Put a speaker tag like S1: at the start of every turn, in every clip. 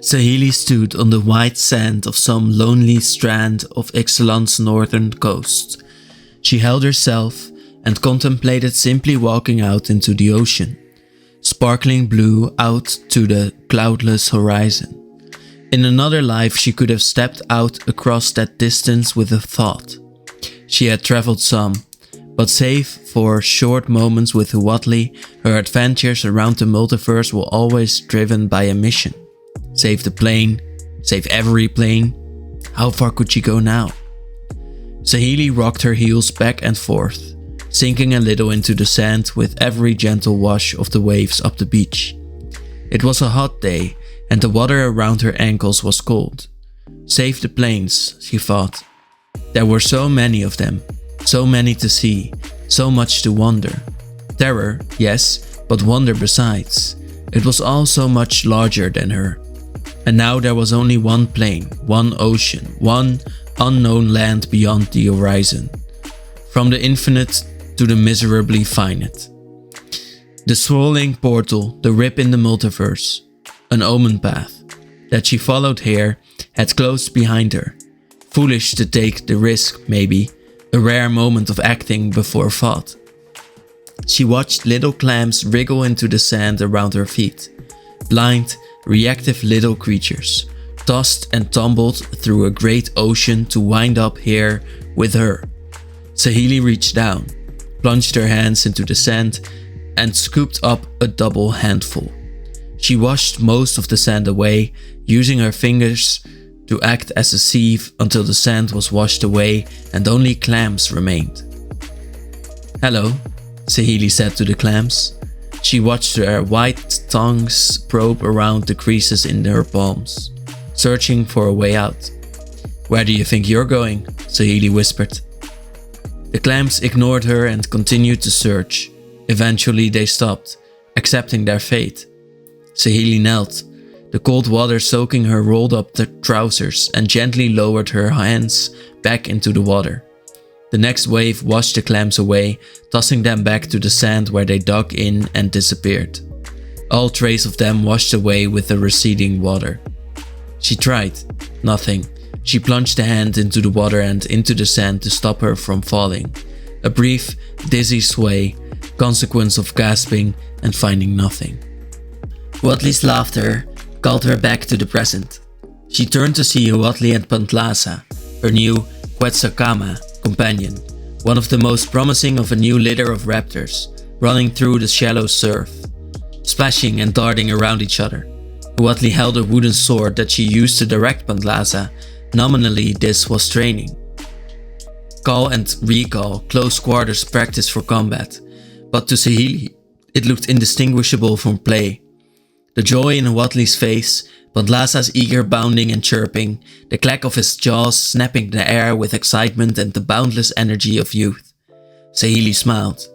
S1: Saheeli stood on the white sand of some lonely strand of Ixalan's northern coast. She held herself and contemplated simply walking out into the ocean, sparkling blue out to the cloudless horizon. In another life she could have stepped out across that distance with a thought. She had travelled some, but save for short moments with Huatli, her adventures around the multiverse were always driven by a mission. Save the plane, save every plane. How far could she go now? Saheeli rocked her heels back and forth, sinking a little into the sand with every gentle wash of the waves up the beach. It was a hot day, and the water around her ankles was cold. Save the planes, she thought. There were so many of them, so many to see, so much to wonder. Terror, yes, but wonder besides. It was all so much larger than her. And now there was only one plane, one ocean, one unknown land beyond the horizon. From the infinite to the miserably finite. The swirling portal, the rip in the multiverse, an omen path that she followed here had closed behind her. Foolish to take the risk, maybe, a rare moment of acting before thought. She watched little clams wriggle into the sand around her feet. Blind, reactive little creatures, tossed and tumbled through a great ocean to wind up here with her. Saheeli reached down, plunged her hands into the sand, and scooped up a double handful. She washed most of the sand away, using her fingers to act as a sieve until the sand was washed away and only clams remained. "Hello," Saheeli said to the clams. She watched their white tongues probe around the creases in her palms, searching for a way out. "Where do you think you're going?" Saheeli whispered. The clams ignored her and continued to search. Eventually they stopped, accepting their fate. Saheeli knelt, the cold water soaking her rolled up the trousers, and gently lowered her hands back into the water. The next wave washed the clams away, tossing them back to the sand where they dug in and disappeared. All trace of them washed away with the receding water. She tried. Nothing. She plunged a hand into the water and into the sand to stop her from falling. A brief, dizzy sway, consequence of gasping and finding nothing. Huatli's laughter called her back to the present. She turned to see Huatli and Pantlasa, her new Quetzalcoatl companion, one of the most promising of a new litter of raptors, running through the shallow surf, splashing and darting around each other. Huatli held a wooden sword that she used to direct Pantlasa. Nominally, this was training. Call and recall, close quarters practice for combat, but to Saheeli, it looked indistinguishable from play. The joy in Huatli's face, Pantlasa's eager bounding and chirping, the clack of his jaws snapping the air with excitement and the boundless energy of youth. Saheeli smiled.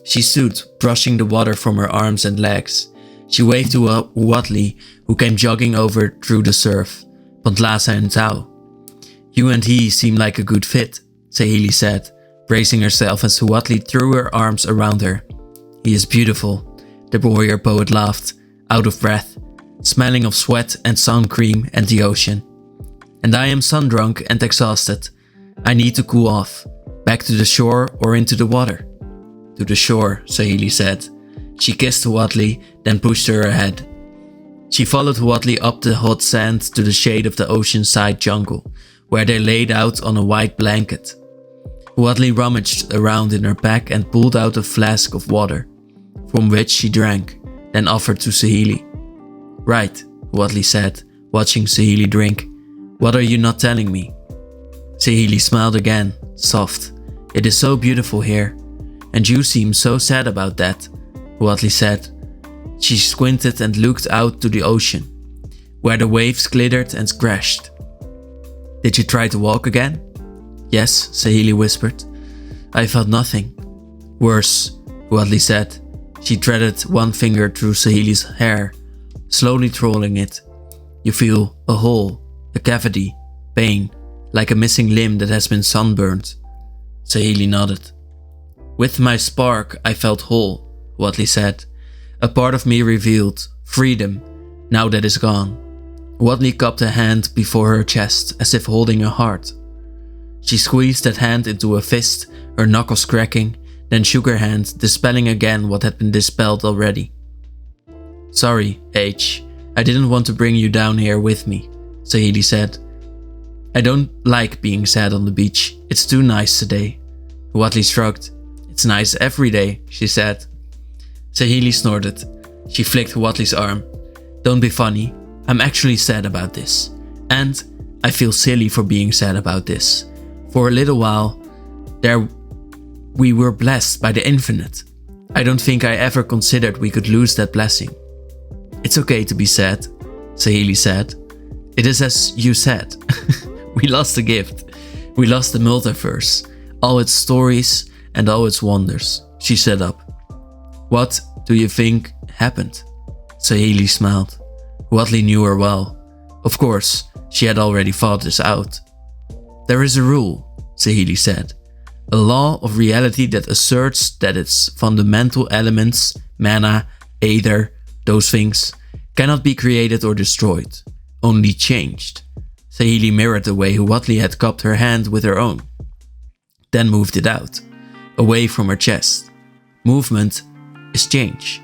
S1: She stood, brushing the water from her arms and legs. She waved to Huatli, who came jogging over through the surf, Pantlasa and Tao. "You and he seem like a good fit," Saheeli said, bracing herself as Huatli threw her arms around her. "He is beautiful," the warrior poet laughed, out of breath, smelling of sweat and sun cream and the ocean. "And I am sun-drunk and exhausted. I need to cool off. Back to the shore or into the water?" "To the shore," Saheeli said. She kissed Huatli, then pushed her ahead. She followed Huatli up the hot sand to the shade of the oceanside jungle, where they laid out on a white blanket. Huatli rummaged around in her pack and pulled out a flask of water, from which she drank, then offered to Saheeli. "Right," Huatli said, watching Saheeli drink. "What are you not telling me?" Saheeli smiled again, soft. "It is so beautiful here. And you seem so sad about that," Huatli said. She squinted and looked out to the ocean, where the waves glittered and crashed. "Did you try to walk again?" "Yes," Saheeli whispered. "I felt nothing." "Worse," Huatli said. She threaded one finger through Saheeli's hair, slowly trolling it. "You feel a hole, a cavity, pain, like a missing limb that has been sunburned." Saheeli nodded. "With my spark, I felt whole," Huatli said. "A part of me revealed freedom, now that is gone. Wadley cupped a hand before her chest as if holding a heart. She squeezed that hand into a fist, her knuckles cracking, then shook her hand, dispelling again what had been dispelled already. "Sorry, H. I didn't want to bring you down here with me," Saheeli said. "I don't like being sad on the beach. It's too nice today." Wadley shrugged. "It's nice every day," she said. Saheeli snorted. She flicked Wadley's arm. "Don't be funny. I'm actually sad about this. And I feel silly for being sad about this. For a little while there we were blessed by the infinite. I don't think I ever considered we could lose that blessing." "It's okay to be sad," Saheeli said. "It is as you said. We lost a gift. We lost the multiverse, all its stories and all its wonders." She sat up. "What do you think happened?" Saheeli smiled. Wadley knew her well. Of course, she had already thought this out. "There is a rule," Saheeli said. "A law of reality that asserts that its fundamental elements, mana, aether, those things, cannot be created or destroyed, only changed." Saheeli mirrored the way Wadley had cupped her hand with her own, then moved it out, away from her chest. Movement is change.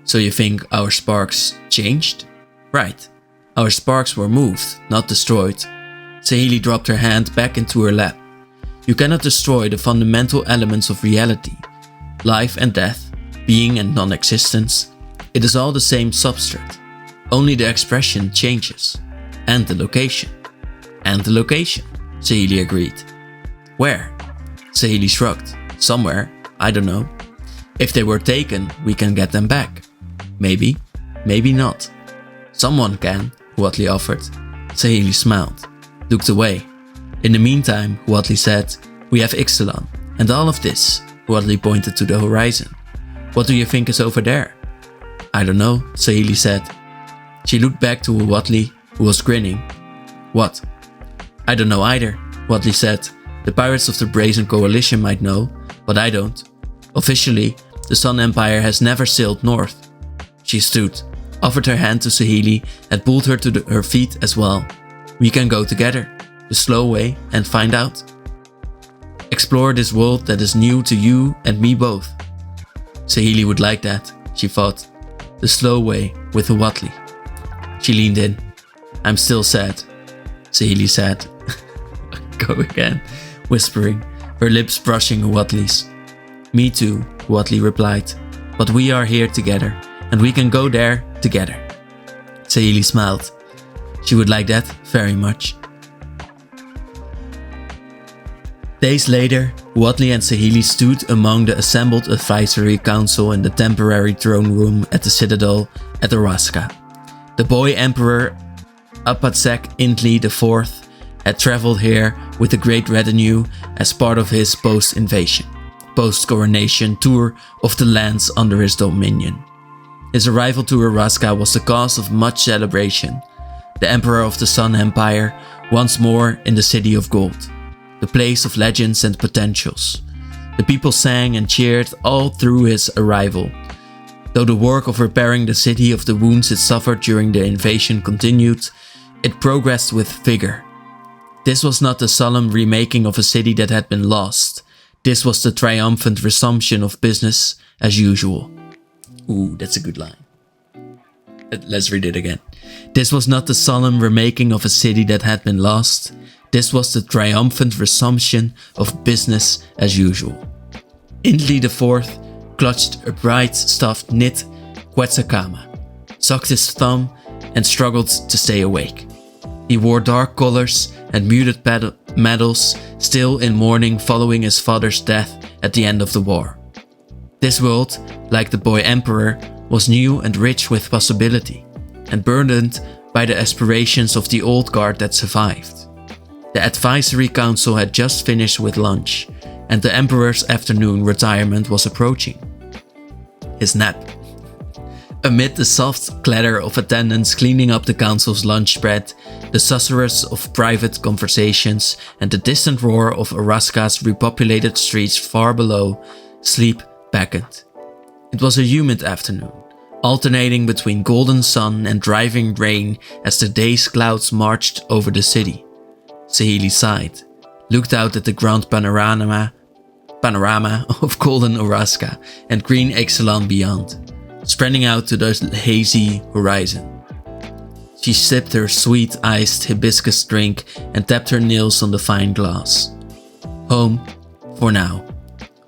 S1: "So you think our sparks changed?" "Right. Our sparks were moved, not destroyed." Saheeli dropped her hand back into her lap. "You cannot destroy the fundamental elements of reality. Life and death, being and non-existence. It is all the same substrate. Only the expression changes. And the location." "And the location," Saheeli agreed. "Where?" Saheeli shrugged. "Somewhere. I don't know. If they were taken, we can get them back. Maybe. Maybe not." "Someone can," Wadley offered. Saheeli smiled, looked away. "In the meantime," Wadley said, "we have Ixalan. And all of this," Wadley pointed to the horizon. "What do you think is over there?" "I don't know," Saheeli said. She looked back to Wadley, who was grinning. "What?" "I don't know either," Wadley said. "The pirates of the Brazen Coalition might know, but I don't. Officially, the Sun Empire has never sailed north." She stood, offered her hand to Saheeli, and pulled her to her feet as well. "We can go together, the slow way, and find out. Explore this world that is new to you and me both." Saheeli would like that, she thought. The slow way with a Wadley. She leaned in. "I'm still sad," Saheeli said. "Go again," whispering, her lips brushing Wadley's. "Me too," Wadley replied. "But we are here together, and we can go there together." Saheeli smiled. She would like that very much. Days later, Wadley and Saheeli stood among the assembled advisory council in the temporary throne room at the citadel at Araska. The boy emperor Apatzek Intli IV had traveled here with a great retinue as part of his post-coronation tour of the lands under his dominion. His arrival to Araska was the cause of much celebration. The Emperor of the Sun Empire, once more in the City of Gold, the place of legends and potentials. The people sang and cheered all through his arrival. Though the work of repairing the city of the wounds it suffered during the invasion continued, it progressed with vigor. This was not the solemn remaking of a city that had been lost. This was the triumphant resumption of business as usual. Ooh, that's a good line. Let's read it again. This was not the solemn remaking of a city that had been lost. This was the triumphant resumption of business as usual. Intli IV clutched a bright stuffed knit Quetzalcoatl, sucked his thumb, and struggled to stay awake. He wore dark colors and muted medals, still in mourning following his father's death at the end of the war. This world, like the boy emperor, was new and rich with possibility, and burdened by the aspirations of the old guard that survived. The advisory council had just finished with lunch, and the emperor's afternoon retirement was approaching. His nap. Amid the soft clatter of attendants cleaning up the council's lunch spread, the susurrus of private conversations, and the distant roar of Araska's repopulated streets far below, sleep beckoned. It was a humid afternoon, alternating between golden sun and driving rain as the day's clouds marched over the city. Saheeli sighed, looked out at the grand panorama of golden Oraska and green Ixalan beyond, spreading out to the hazy horizon. She sipped her sweet iced hibiscus drink and tapped her nails on the fine glass. Home, for now,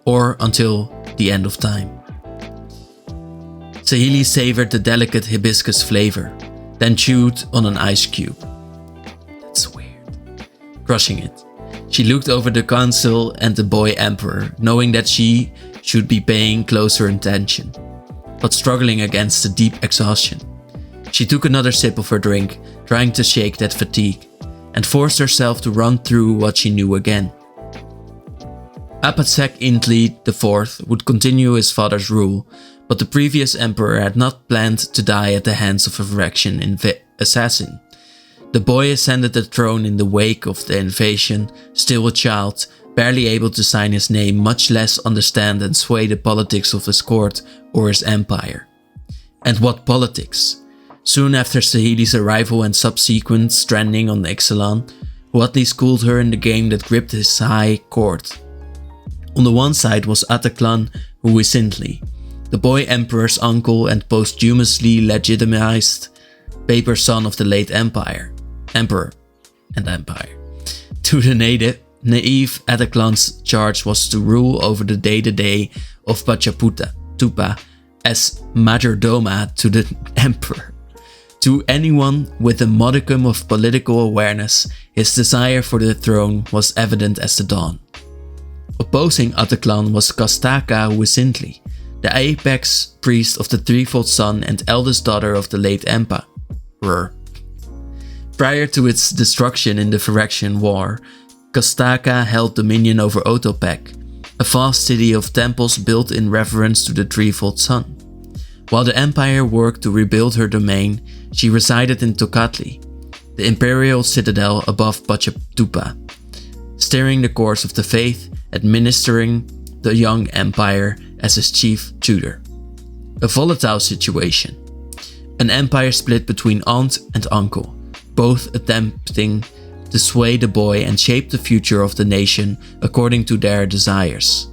S1: or until the end of time. Saheeli savored the delicate hibiscus flavor, then chewed on an ice cube. That's weird. Crushing it, she looked over the council and the boy emperor, knowing that she should be paying closer attention, but struggling against the deep exhaustion. She took another sip of her drink, trying to shake that fatigue, and forced herself to run through what she knew again. Apatsek Intli IV would continue his father's rule, but the previous emperor had not planned to die at the hands of a Phyrexian assassin. The boy ascended the throne in the wake of the invasion, still a child, barely able to sign his name, much less understand and sway the politics of his court or his empire. And what politics? Soon after Saheeli's arrival and subsequent stranding on Ixalan, Huatli schooled her in the game that gripped his high court. On the one side was Ataclan Huisintli, the boy emperor's uncle and posthumously legitimized paper son of the late emperor. To the naive Ataclan's charge was to rule over the day-to-day of Tupa as majordoma to the emperor. To anyone with a modicum of political awareness, his desire for the throne was evident as the dawn. Opposing Ataclan was Kastaka Huisintli, the apex priest of the threefold son and eldest daughter of the late emperor. Prior to its destruction in the Phyrexian War, Kastaka held dominion over Otopek, a vast city of temples built in reverence to the threefold son. While the empire worked to rebuild her domain, she resided in Tokatli, the imperial citadel above Tupa, steering the course of the faith, administering the young empire as his chief tutor. A volatile situation. An empire split between aunt and uncle, both attempting to sway the boy and shape the future of the nation according to their desires.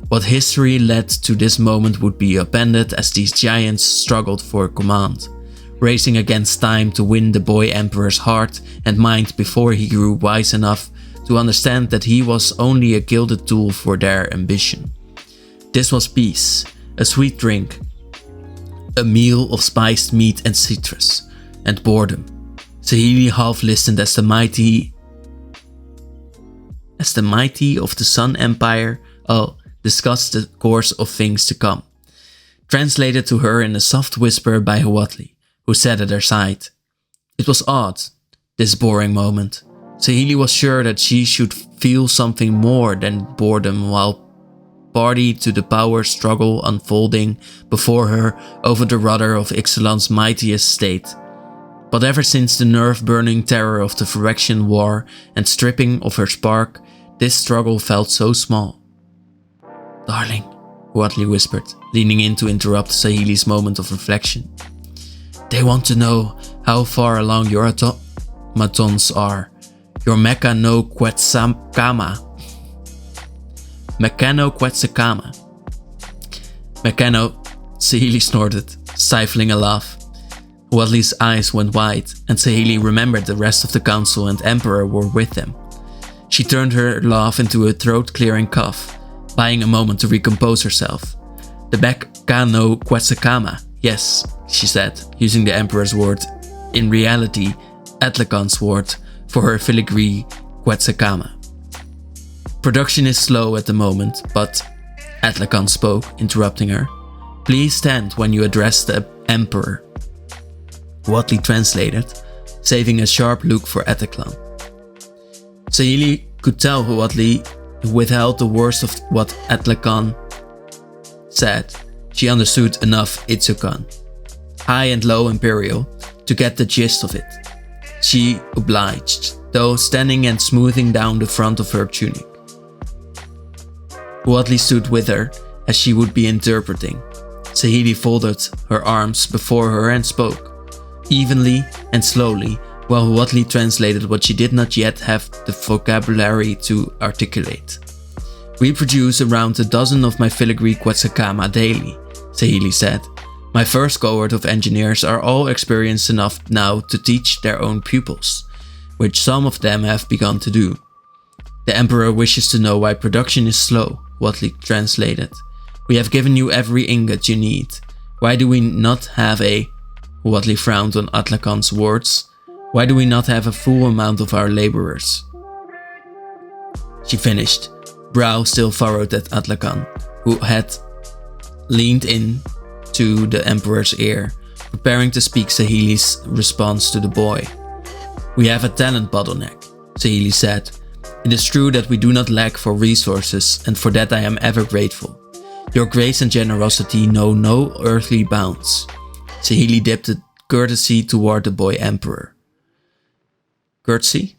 S1: What history led to this moment would be appended as these giants struggled for command, racing against time to win the boy emperor's heart and mind before he grew wise enough to understand that he was only a gilded tool for their ambition. This was peace, a sweet drink, a meal of spiced meat and citrus, and boredom. Saheeli half listened as the mighty of the Sun Empire discussed the course of things to come, translated to her in a soft whisper by Huatli, who sat at her side. It was odd, this boring moment. Saheeli was sure that she should feel something more than boredom while party to the power struggle unfolding before her over the rudder of Ixalan's mightiest state. But ever since the nerve-burning terror of the Phyrexian War and stripping of her spark, this struggle felt so small. "Darling," Huatli whispered, leaning in to interrupt Saheeli's moment of reflection. "They want to know how far along your automatons are. Your Mechano-Quetzalcoatl. Saheeli snorted, stifling a laugh. Huatli's eyes went wide, and Saheeli remembered the rest of the council and emperor were with them. She turned her laugh into a throat-clearing cough, buying a moment to recompose herself. "The Mechano-Quetzalcoatl, yes," she said, using the emperor's word, in reality Atlacan's word, for her filigree Quetzalcoatl. "Production is slow at the moment, but," Atlacan spoke, interrupting her, "please stand when you address the emperor." Huatli translated, saving a sharp look for Ataclan. Saheeli could tell Huatli withheld the worst of what Atlacan said. She understood enough Itzukan, high and low imperial, to get the gist of it. She obliged, though standing and smoothing down the front of her tunic. Huatli stood with her as she would be interpreting. Saheeli folded her arms before her and spoke, evenly and slowly, while Huatli translated what she did not yet have the vocabulary to articulate. "We produce around a dozen of my filigree Quetzalcoatl daily," Saheeli said. "My first cohort of engineers are all experienced enough now to teach their own pupils, which some of them have begun to do. The Emperor wishes to know why production is slow," Huatli translated. "We have given you every ingot you need. Why do we not have a..." Huatli frowned on Atlacan's words. "Why do we not have a full amount of our laborers?" She finished, brow still furrowed at Atlacan, who had leaned in to the Emperor's ear, preparing to speak Saheeli's response to the boy. "We have a talent bottleneck," Saheeli said. "It is true that we do not lack for resources, and for that I am ever grateful. Your grace and generosity know no earthly bounds." Saheeli dipped a courtesy toward the boy Emperor. "Courtesy?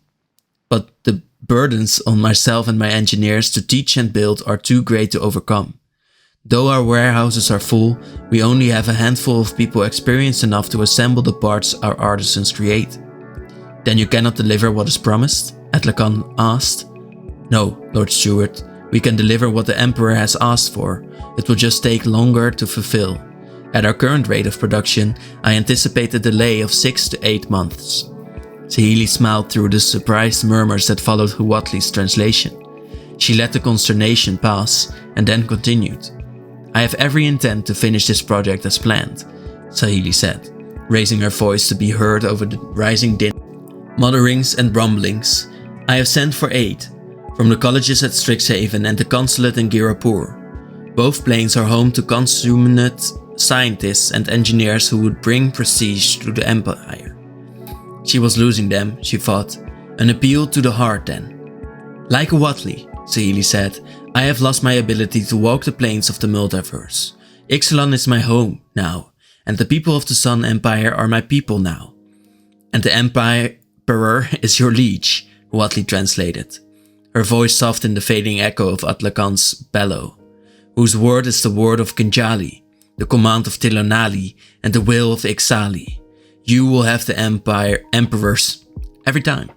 S1: But the burdens on myself and my engineers to teach and build are too great to overcome. Though our warehouses are full, we only have a handful of people experienced enough to assemble the parts our artisans create." "Then you cannot deliver what is promised?" Atlacan asked. "No, Lord Steward, we can deliver what the Emperor has asked for. It will just take longer to fulfill. At our current rate of production, I anticipate a delay of 6 to 8 months. Saheeli smiled through the surprised murmurs that followed Huatli's translation. She let the consternation pass and then continued. "I have every intent to finish this project as planned," Saheeli said, raising her voice to be heard over the rising din. "Mutterings and rumblings. I have sent for aid from the colleges at Strixhaven and the consulate in Girapur. Both planes are home to consummate scientists and engineers who would bring prestige to the Empire." She was losing them, she thought. An appeal to the heart then. "Like Huatli," Saheeli said, "I have lost my ability to walk the plains of the multiverse. Ixalan is my home now, and the people of the Sun Empire are my people now. And the Emperor is your liege," Huatli translated. Her voice soft in the fading echo of Atlacan's bellow. "Whose word is the word of Kinjali, the command of Tilonali, and the will of Ixali. You will have the Emperor's every time.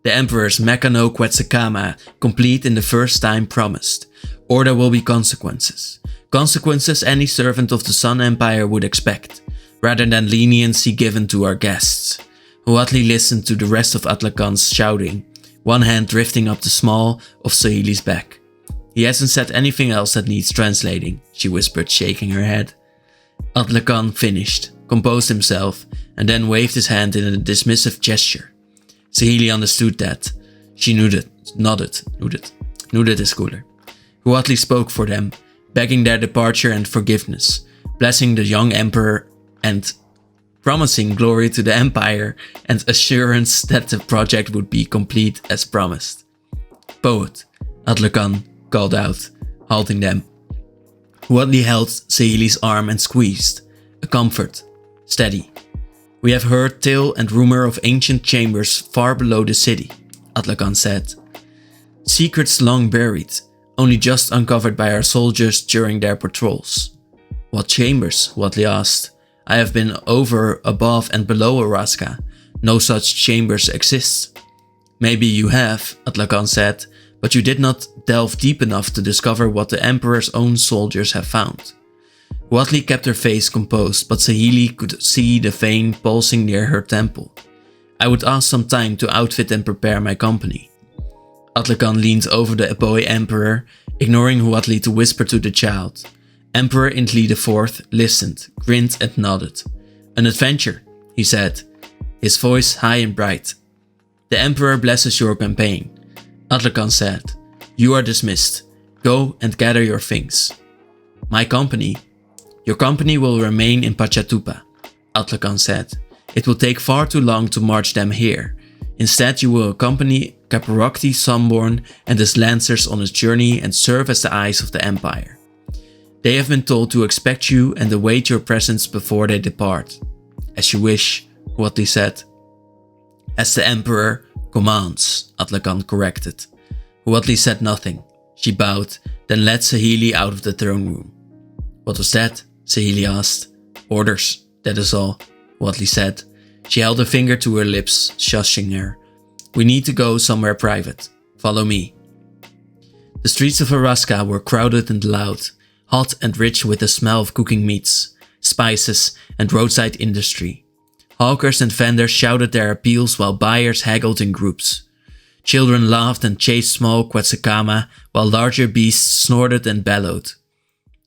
S1: The Emperor's Mechano Quetzalcoatl complete in the first time promised, or there will be consequences. Consequences any servant of the Sun Empire would expect, rather than leniency given to our guests." Huatli listened to the rest of Atlacan's shouting, one hand drifting up the small of Saheeli's back. "He hasn't said anything else that needs translating," she whispered, shaking her head. Atlacan finished, composed himself, and then waved his hand in a dismissive gesture. Saheeli understood that. She nodded his cooler. Huatli spoke for them, begging their departure and forgiveness, blessing the young Emperor and promising glory to the Empire and assurance that the project would be complete as promised. "Poet," Atlacan called out, halting them. Huatli held Saheeli's arm and squeezed. A comfort. "Steady. We have heard tale and rumor of ancient chambers far below the city," Atlacan said. "Secrets long buried, only just uncovered by our soldiers during their patrols." "What chambers?" Huatli asked. "I have been over, above and below Araska. No such chambers exist." "Maybe you have," Atlacan said, "but you did not delve deep enough to discover what the Emperor's own soldiers have found." Huatli kept her face composed, but Saheeli could see the vein pulsing near her temple. "I would ask some time to outfit and prepare my company." Atlacan leaned over the boy Emperor, ignoring Huatli to whisper to the child. Emperor Intli IV listened, grinned and nodded. "An adventure," he said, his voice high and bright. "The Emperor blesses your campaign." Atlacan said, "You are dismissed. Go and gather your things." "My company?" "Your company will remain in Pachatupa," Atlacan said. "It will take far too long to march them here. Instead, you will accompany Caparocti Sunborn and his lancers on his journey and serve as the eyes of the Empire. They have been told to expect you and await your presence before they depart." "As you wish," Huatli said. "As the Emperor commands," Atlacan corrected. Huatli said nothing. She bowed, then led Saheeli out of the throne room. "What was that?" Saheeli asked. Orders, that is all, Wadley said. She held a finger to her lips, shushing her. We need to go somewhere private. Follow me. The streets of Araska were crowded and loud, hot and rich with the smell of cooking meats, spices, and roadside industry. Hawkers and vendors shouted their appeals while buyers haggled in groups. Children laughed and chased small Quetzalcoatl while larger beasts snorted and bellowed.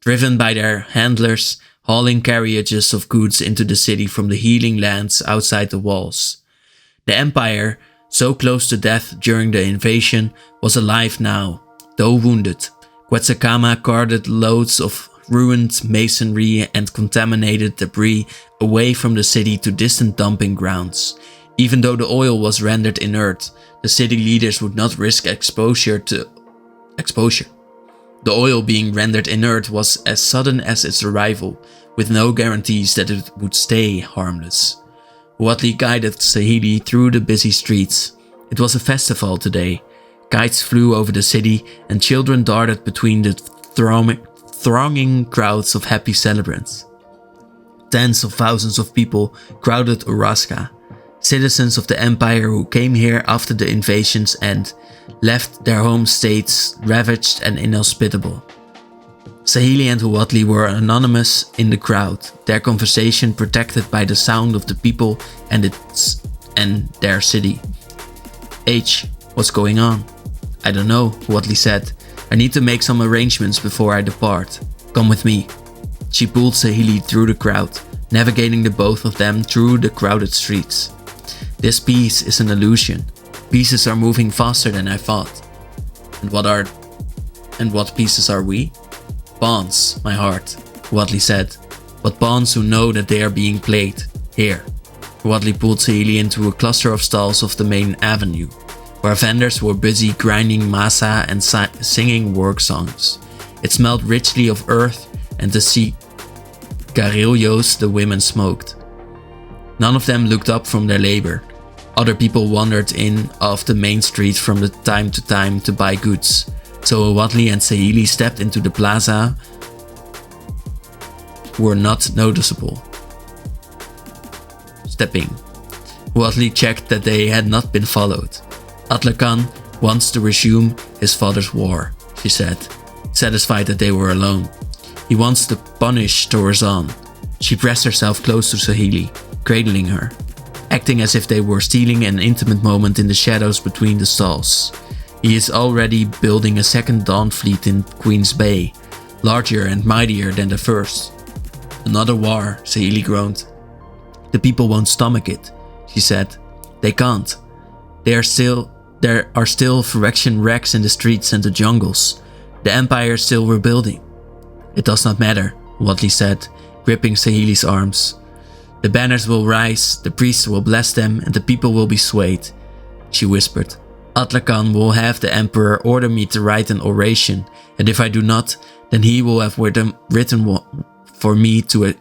S1: Driven by their handlers, hauling carriages of goods into the city from the healing lands outside the walls. The Empire, so close to death during the invasion, was alive now, though wounded. Quetzalcoatl carted loads of ruined masonry and contaminated debris away from the city to distant dumping grounds. Even though the oil was rendered inert, the city leaders would not risk exposure. The oil being rendered inert was as sudden as its arrival, with no guarantees that it would stay harmless. Wadley guided Saheeli through the busy streets. It was a festival today. Kites flew over the city and children darted between the thronging crowds of happy celebrants. Tens of thousands of people crowded Araska, citizens of the Empire who came here after the invasion's end, left their home states ravaged and inhospitable. Saheeli and Wadley were anonymous in the crowd, their conversation protected by the sound of the people and their city. H, what's going on? I don't know, Wadley said. I need to make some arrangements before I depart. Come with me. She pulled Saheeli through the crowd, navigating the both of them through the crowded streets. This piece is an illusion. Pieces are moving faster than I thought. And what pieces are we? Pawns, my heart, Wadley said. But pawns who know that they are being played. Here. Wadley pulled Saheeli into a cluster of stalls off the main avenue, where vendors were busy grinding masa and singing work songs. It smelled richly of earth and the cigarillos the women smoked. None of them looked up from their labor. Other people wandered in off the main street from time to time to buy goods. So Wadley and Saheeli stepped into the plaza were not noticeable. Stepping. Wadley checked that they had not been followed. Atlakan wants to resume his father's war, she said, satisfied that they were alone. He wants to punish Torazan. She pressed herself close to Saheeli, cradling her, acting as if they were stealing an intimate moment in the shadows between the stalls. He is already building a second Dawn fleet in Queen's Bay, larger and mightier than the first. Another war, Saheeli groaned. The people won't stomach it, she said. They can't. There are still Phyrexian wrecks in the streets and the jungles. The Empire is still rebuilding. It does not matter, Wadley said, gripping Saheeli's arms. The banners will rise, the priests will bless them, and the people will be swayed, she whispered. Atlakan will have the Emperor order me to write an oration, and if I do not, then he will have written for me to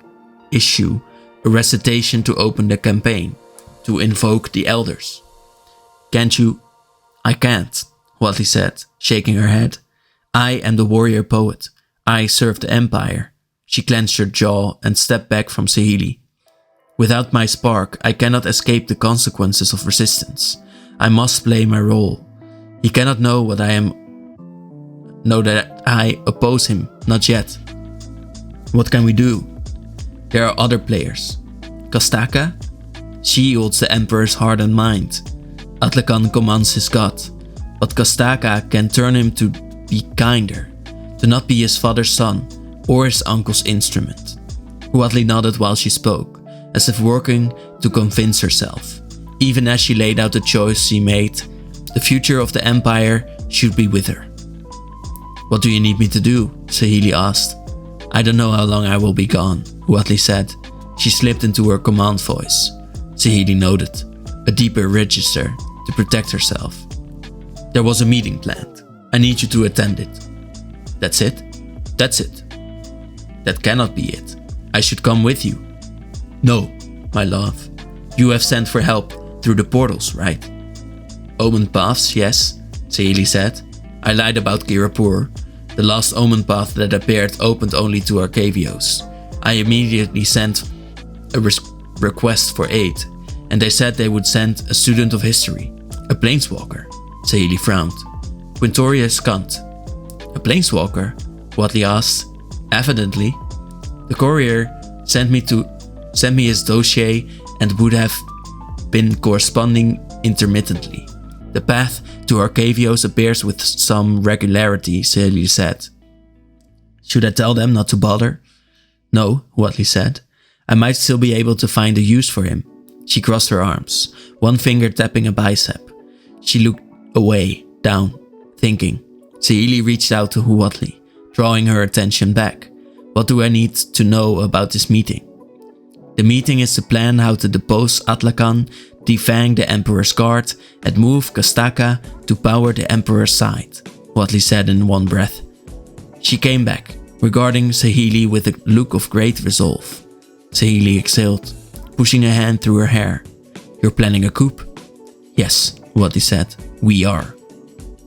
S1: issue a recitation to open the campaign, to invoke the elders. Can't you? I can't, Wadley said, shaking her head. I am the warrior poet. I serve the Empire. She clenched her jaw and stepped back from Saheeli. Without my spark, I cannot escape the consequences of resistance. I must play my role. He cannot know that I oppose him, not yet. What can we do? There are other players. Kastaka? She yields the Emperor's heart and mind. Atlakan commands his god, but Kastaka can turn him to be kinder, to not be his father's son or his uncle's instrument. Wadley nodded while she spoke, as if working to convince herself. Even as she laid out the choice she made, the future of the Empire should be with her. What do you need me to do? Saheeli asked. I don't know how long I will be gone, Wadley said. She slipped into her command voice. Saheeli nodded, a deeper register to protect herself. There was a meeting planned. I need you to attend it. That's it? That's it. That cannot be it. I should come with you. No, my love. You have sent for help through the portals, right? Omened paths, yes, Saheeli said. I lied about Kirapur. The last omen path that appeared opened only to Arcavios. I immediately sent a request for aid, and they said they would send a student of history, a planeswalker. Saheeli frowned. Quintoria scanned. A planeswalker? Whatley asked. Evidently. The courier sent me his dossier and would have been corresponding intermittently. The path to Arcavios appears with some regularity, Saheeli said. Should I tell them not to bother? No, Whatley said. I might still be able to find a use for him. She crossed her arms, one finger tapping a bicep. She looked away, down, thinking. Saheeli reached out to Whatley, drawing her attention back. What do I need to know about this meeting? The meeting is to plan how to depose Atlacan, defang the Emperor's Guard, and move Kastaka to power the Emperor's side, Whatley said in one breath. She came back, regarding Saheeli with a look of great resolve. Saheeli exhaled, pushing a hand through her hair. You're planning a coup? Yes, Whatley said. We are.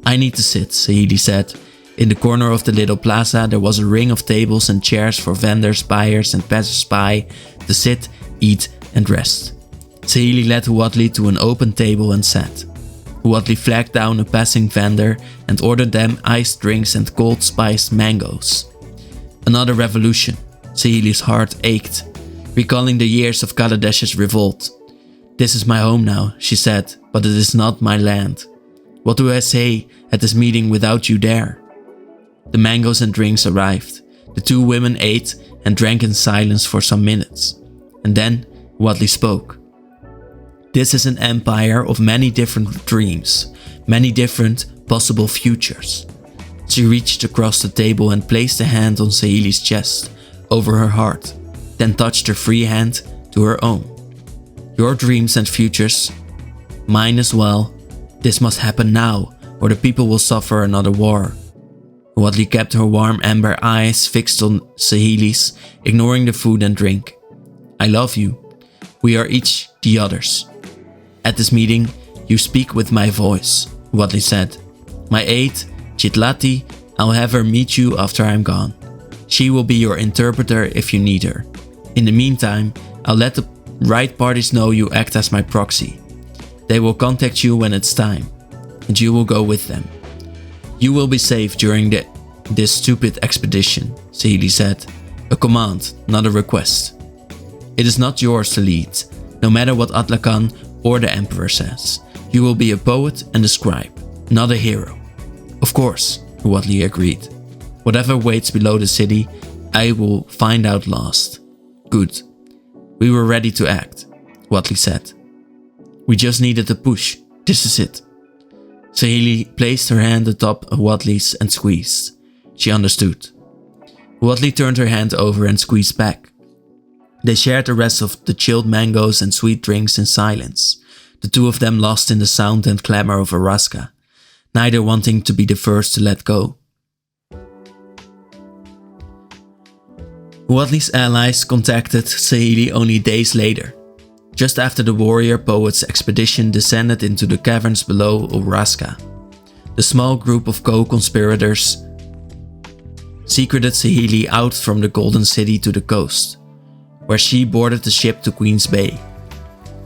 S1: I need to sit, Saheeli said. In the corner of the little plaza there was a ring of tables and chairs for vendors, buyers and passers-by to sit, eat and rest. Saheeli led Whatley to an open table and sat. Whatley flagged down a passing vendor and ordered them iced drinks and cold spiced mangoes. Another revolution. Saheeli's heart ached, recalling the years of Kaladesh's revolt. This is my home now, she said, but it is not my land. What do I say at this meeting without you there? The mangoes and drinks arrived. The two women ate and drank in silence for some minutes. And then Whatley spoke. This is an empire of many different dreams, many different possible futures. She reached across the table and placed a hand on Saheeli's chest, over her heart, then touched her free hand to her own. Your dreams and futures, mine as well. This must happen now, or the people will suffer another war. Whatley kept her warm amber eyes fixed on Saheeli's, ignoring the food and drink. I love you. We are each the others. At this meeting, you speak with my voice, Whatley said. My aide, Chitlati, I'll have her meet you after I'm gone. She will be your interpreter if you need her. In the meantime, I'll let the right parties know you act as my proxy. They will contact you when it's time, and you will go with them. You will be safe during this stupid expedition, Saheeli said. A command, not a request. It is not yours to lead, no matter what Atlacan or the Emperor says. You will be a poet and a scribe, not a hero. Of course, Whatley agreed. Whatever waits below the city, I will find out last. Good. We were ready to act, Whatley said. We just needed a push. This is it. Saheeli placed her hand atop Whatley's and squeezed. She understood. Whatley turned her hand over and squeezed back. They shared the rest of the chilled mangoes and sweet drinks in silence, the two of them lost in the sound and clamor of Araska, neither wanting to be the first to let go. Whatley's allies contacted Saheeli only days later, just after the warrior poet's expedition descended into the caverns below Araska. The small group of co-conspirators secreted Saheeli out from the Golden City to the coast, where she boarded the ship to Queen's Bay.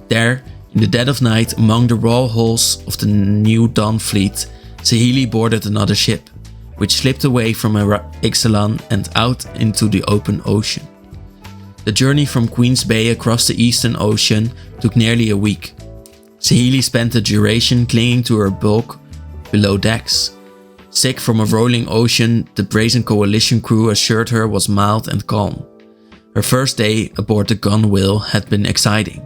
S1: There, in the dead of night, among the raw hulls of the New Dawn fleet, Saheeli boarded another ship, which slipped away from Ixalan and out into the open ocean. The journey from Queen's Bay across the Eastern Ocean took nearly a week. Saheeli spent the duration clinging to her bulk below decks. Sick from a rolling ocean, the Brazen Coalition crew assured her was mild and calm. Her first day aboard the gunwale had been exciting,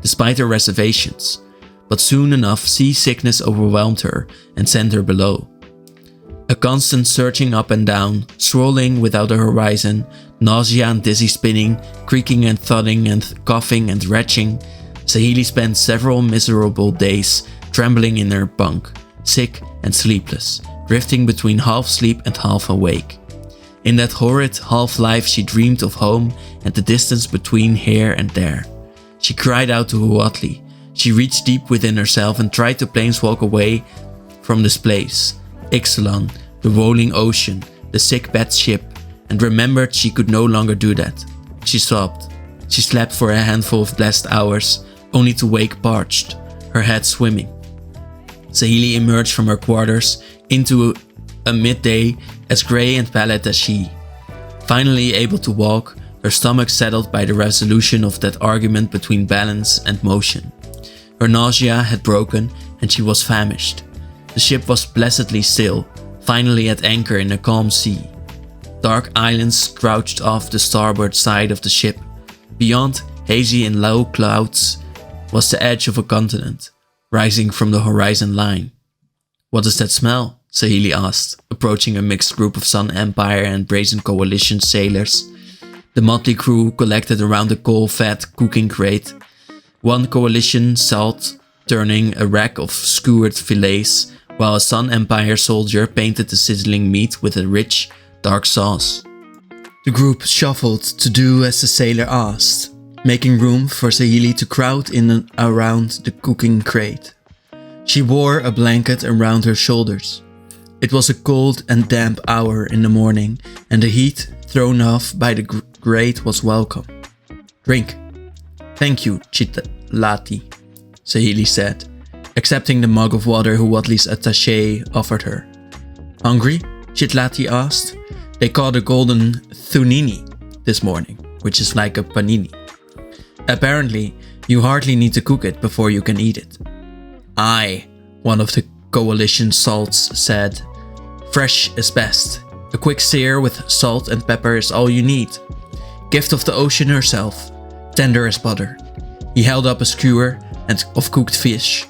S1: despite her reservations, but soon enough seasickness overwhelmed her and sent her below. A constant searching up and down, swirling without a horizon, nausea and dizzy spinning, creaking and thudding and coughing and retching, Saheeli spent several miserable days trembling in her bunk, sick and sleepless, drifting between half sleep and half awake. In that horrid half-life she dreamed of home and the distance between here and there. She cried out to Whatley. She reached deep within herself and tried to planeswalk away from this place, Ixalan, the rolling ocean, the sick bed ship, and remembered she could no longer do that. she sobbed. She slept for a handful of blessed hours, only to wake parched, her head swimming. Saheeli emerged from her quarters into a midday as grey and pallid as she. Finally able to walk, her stomach settled by the resolution of that argument between balance and motion. Her nausea had broken and she was famished. The ship was blessedly still, finally at anchor in a calm sea. Dark islands crouched off the starboard side of the ship. Beyond, hazy in low clouds, was the edge of a continent, rising from the horizon line. "What is that smell?" Saheeli asked, approaching a mixed group of Sun Empire and Brazen Coalition sailors. The motley crew collected around a coal-fed cooking crate. One Coalition salt turning a rack of skewered fillets, while a Sun Empire soldier painted the sizzling meat with a rich, dark sauce. The group shuffled to do as the sailor asked, making room for Saheeli to crowd in and around the cooking crate. She wore a blanket around her shoulders. It was a cold and damp hour in the morning, and the heat thrown off by the grate was welcome. "Drink." "Thank you, Chitlati," Saheeli said, accepting the mug of water Huatli's attaché offered her. "Hungry?" Chitlati asked. "They caught a golden thunini this morning, which is like a panini. Apparently, you hardly need to cook it before you can eat it." "Aye," one of the Coalition salts said. "Fresh is best. A quick sear with salt and pepper is all you need. Gift of the ocean herself, tender as butter." He held up a skewer of cooked fish,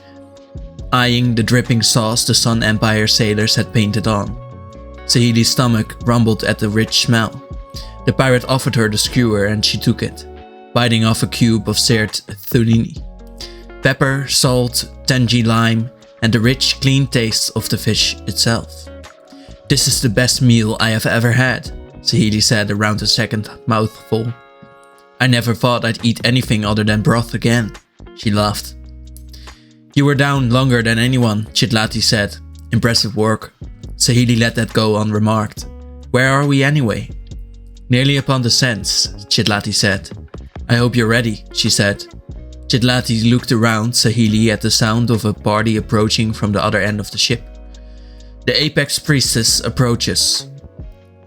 S1: eyeing the dripping sauce the Sun Empire sailors had painted on. Saheeli's stomach rumbled at the rich smell. The pirate offered her the skewer and she took it, biting off a cube of seared thunini. Pepper, salt, tangy lime, and the rich, clean taste of the fish itself. "This is the best meal I have ever had," Saheeli said around a second mouthful. "I never thought I'd eat anything other than broth again," she laughed. "You were down longer than anyone," Chitlati said. "Impressive work." Saheeli let that go unremarked. "Where are we anyway?" "Nearly upon the sands," Chitlati said. "I hope you're ready," she said. Chitlati looked around Saheeli at the sound of a party approaching from the other end of the ship. "The Apex Priestess approaches.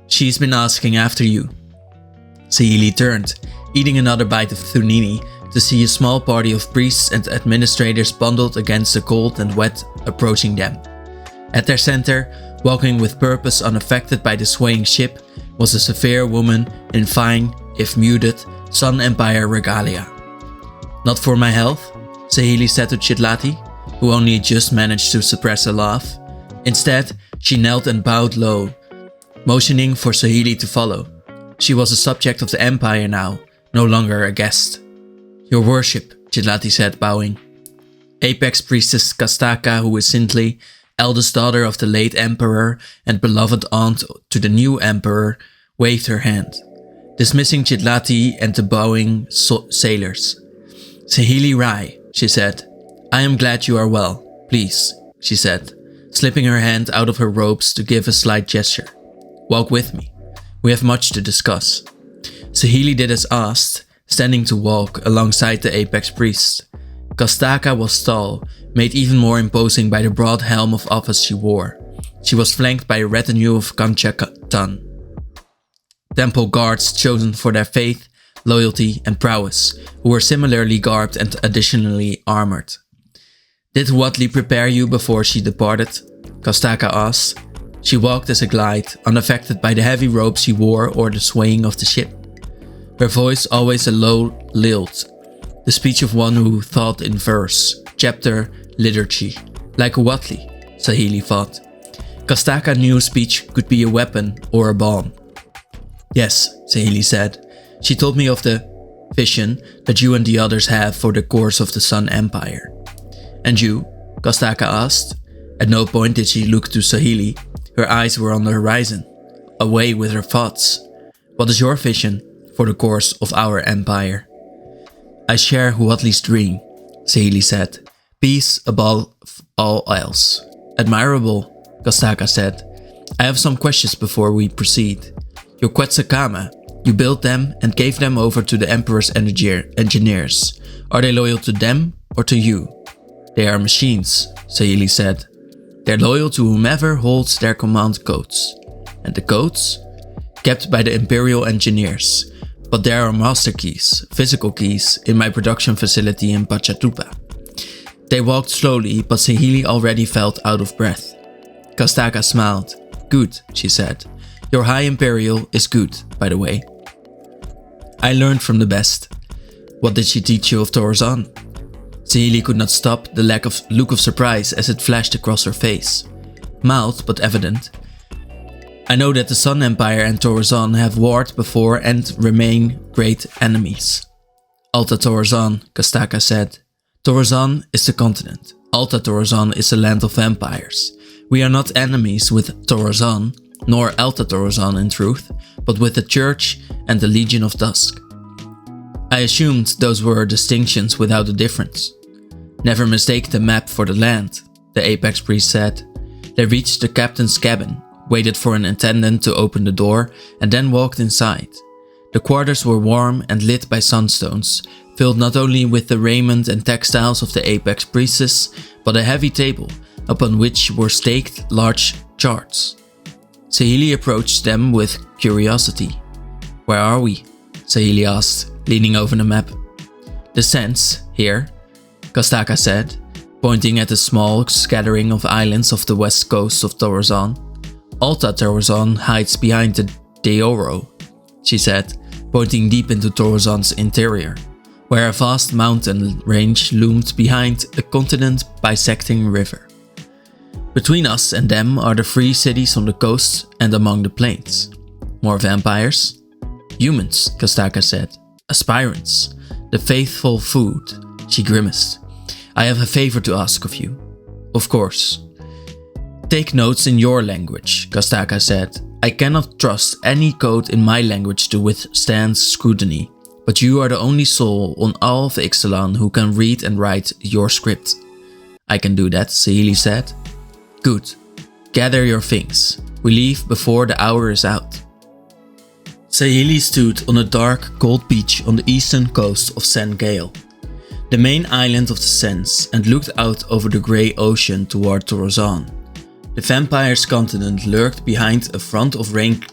S1: She's been asking after you." Saheeli turned, eating another bite of thunini, to see a small party of priests and administrators bundled against the cold and wet approaching them. At their center, walking with purpose unaffected by the swaying ship, was a severe woman in fine, if muted, Sun Empire regalia. "Not for my health," Saheeli said to Chitlati, who only just managed to suppress a laugh. Instead, she knelt and bowed low, motioning for Saheeli to follow. She was a subject of the Empire now, no longer a guest. "Your worship," Chitlati said, bowing. Apex Priestess Kastaka, who is Sindli, eldest daughter of the late Emperor and beloved aunt to the new Emperor, waved her hand, dismissing Chitlati and the bowing sailors. "Saheeli Rai," she said. "I am glad you are well. Please," she said, slipping her hand out of her robes to give a slight gesture. "Walk with me. We have much to discuss." Saheeli did as asked, standing to walk alongside the Apex Priest. Kastaka was tall, made even more imposing by the broad helm of office she wore. She was flanked by a retinue of Kanchakatan, temple guards chosen for their faith, loyalty, and prowess, who were similarly garbed and additionally armored. "Did Huatli prepare you before she departed?" Kastaka asked. She walked as a glide, unaffected by the heavy robes she wore or the swaying of the ship. Her voice always a low lilt, the speech of one who thought in verse, chapter, liturgy, like Huatli, Saheeli thought. Kastaka knew speech could be a weapon or a bomb. "Yes," Saheeli said. "She told me of the vision that you and the others have for the course of the Sun Empire." "And you?" Kastaka asked. At no point did she look to Saheeli. Her eyes were on the horizon, away with her thoughts. "What is your vision for the course of our empire?" "I share Huatli's dream," Saheeli said. "Peace above all else." "Admirable," Kastaka said. "I have some questions before we proceed. Your Quetzalcoatl, You built them and gave them over to the Emperor's engineers. Are they loyal to them or to you? They are machines, Saheeli said. They're loyal to whomever holds their command codes. And the codes? Kept by the Imperial engineers. But there are master keys, physical keys, in my production facility in Pachatupa. They walked slowly, but Saheeli already felt out of breath. Kastaka smiled. Good, she said. Your High Imperial is good, by the way. I learned from the best. What did she teach you of Torazan? Saheeli could not stop the look of surprise as it flashed across her face. Mild but evident. I know that the Sun Empire and Torazan have warred before and remain great enemies. Alta Torazan, Kastaka said. Torazan is the continent. Alta Torazan is a land of vampires. We are not enemies with Torazan, nor Alta Torazan in truth, but with the Church and the Legion of Dusk. I assumed those were distinctions without a difference. Never mistake the map for the land, the Apex Priest said. They reached the captain's cabin, waited for an attendant to open the door, and then walked inside. The quarters were warm and lit by sunstones, filled not only with the raiment and textiles of the Apex Priestess, but a heavy table, upon which were staked large charts. Saheeli approached them with curiosity. Where are we? Saheeli asked, leaning over the map. The Sands, here, Kastaka said, pointing at a small scattering of islands off the west coast of Torazan. Alta Torazan hides behind the Deoro, she said, pointing deep into Torazan's interior, where a vast mountain range loomed behind a continent bisecting river. Between us and them are the free cities on the coast and among the plains. More vampires? Humans, Kastaka said. Aspirants. The faithful food, she grimaced. I have a favor to ask of you. Of course. Take notes in your language, Kastaka said. I cannot trust any code in my language to withstand scrutiny, but you are the only soul on all of Ixalan who can read and write your script. I can do that, Saheeli said. Good. Gather your things. We leave before the hour is out. Saheeli stood on a dark, cold beach on the eastern coast of San Gale, the main island of the Sands, and looked out over the grey ocean toward Torazan. The vampire's continent lurked behind a front of rain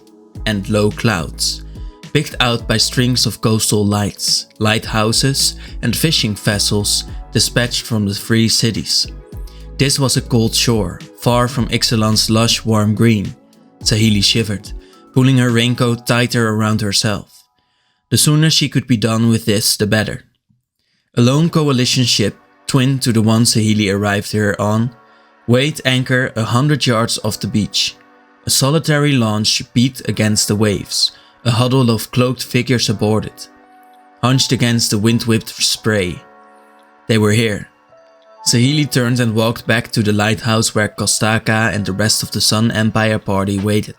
S1: and low clouds, picked out by strings of coastal lights, lighthouses, and fishing vessels dispatched from the free cities. This was a cold shore, far from Ixalan's lush warm green. Saheeli shivered, pulling her raincoat tighter around herself. The sooner she could be done with this, the better. A lone coalition ship, twin to the one Saheeli arrived here on, weighed anchor 100 yards off the beach. A solitary launch beat against the waves, a huddle of cloaked figures aboard it, hunched against the wind-whipped spray. They were here. Saheeli turned and walked back to the lighthouse where Kastaka and the rest of the Sun Empire party waited,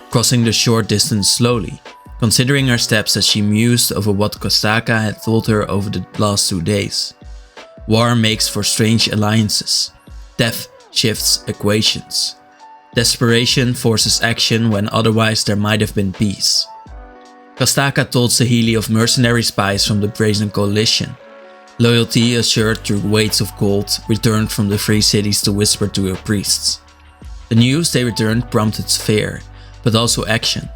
S1: crossing the short distance slowly, considering her steps as she mused over what Kastaka had told her over the last 2 days. War makes for strange alliances. Death shifts equations. Desperation forces action when otherwise there might have been peace. Kastaka told Saheeli of mercenary spies from the Brazen Coalition. Loyalty assured through weights of gold returned from the free cities to whisper to her priests. The news they returned prompted fear, but also action.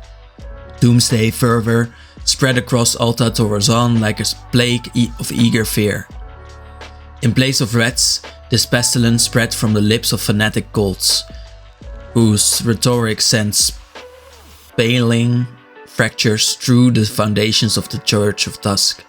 S1: Doomsday fervor spread across Alta Torazan like a plague of eager fear. In place of rats, this pestilence spread from the lips of fanatic cults, whose rhetoric sent spaling fractures through the foundations of the Church of Dusk.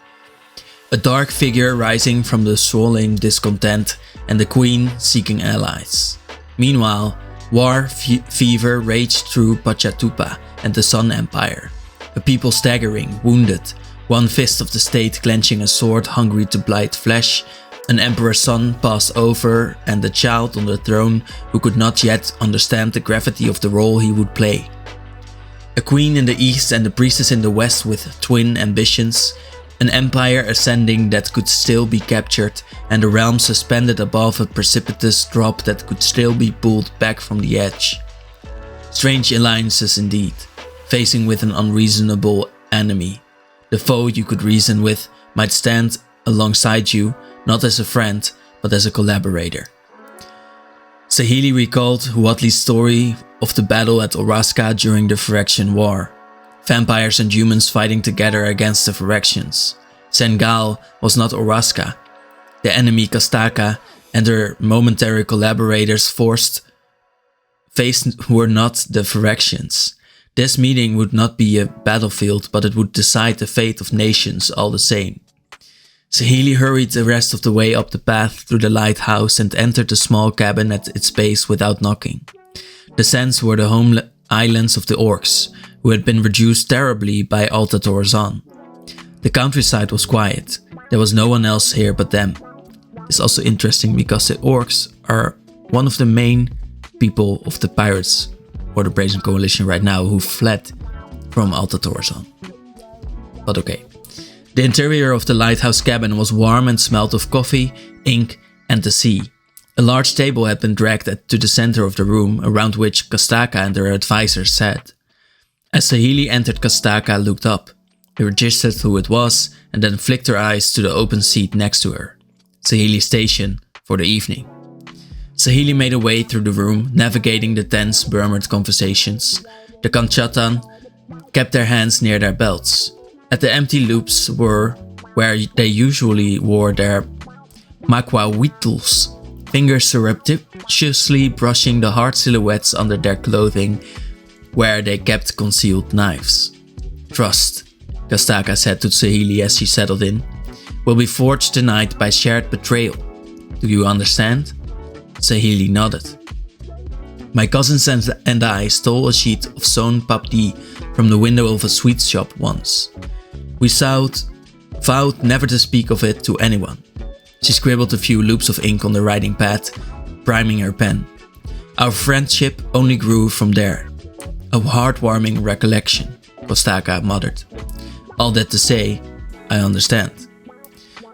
S1: A dark figure rising from the swelling discontent, and the Queen seeking allies. Meanwhile, war fever raged through Pachatupa and the Sun Empire. A people staggering, wounded, one fist of the state clenching a sword hungry to blight flesh. An emperor's son passed over, and a child on the throne who could not yet understand the gravity of the role he would play. A queen in the east and a priestess in the west with twin ambitions. An empire ascending that could still be captured, and a realm suspended above a precipitous drop that could still be pulled back from the edge. Strange alliances indeed, facing with an unreasonable enemy. The foe you could reason with might stand alongside you, not as a friend, but as a collaborator. Saheeli recalled Huatli's story of the battle at Oraska during the Phyrexian War. Vampires and humans fighting together against the Phyrexians. Sengal was not Oraska. The enemy Kastaka and her momentary collaborators faced were not the Phyrexians. This meeting would not be a battlefield, but it would decide the fate of nations all the same. Saheeli hurried the rest of the way up the path through the lighthouse and entered the small cabin at its base without knocking. The Sands were the home islands of the orcs, who had been reduced terribly by Alta Zan. The countryside was quiet. There was no one else here but them. It's also interesting because the orcs are one of the main people of the pirates, or the Brazen Coalition right now, who fled from Alta Zan. But okay. The interior of the lighthouse cabin was warm and smelled of coffee, ink, and the sea. A large table had been dragged to the center of the room, around which Kastaka and her advisors sat. As Saheeli entered, Kastaka looked up. He registered who it was, and then flicked her eyes to the open seat next to her. Saheeli's station for the evening. Saheeli made her way through the room, navigating the tense, murmured conversations. The Kanchatan kept their hands near their belts. At the empty loops were where they usually wore their maquawitls, fingers surreptitiously brushing the hard silhouettes under their clothing where they kept concealed knives. Trust, Kastaka said to Saheeli as she settled in, will be forged tonight by shared betrayal. Do you understand? Saheeli nodded. My cousins and I stole a sheet of sewn papdi from the window of a sweet shop once. We vowed never to speak of it to anyone. She scribbled a few loops of ink on the writing pad, priming her pen. Our friendship only grew from there. A heartwarming recollection, Kastaka muttered. All that to say, I understand.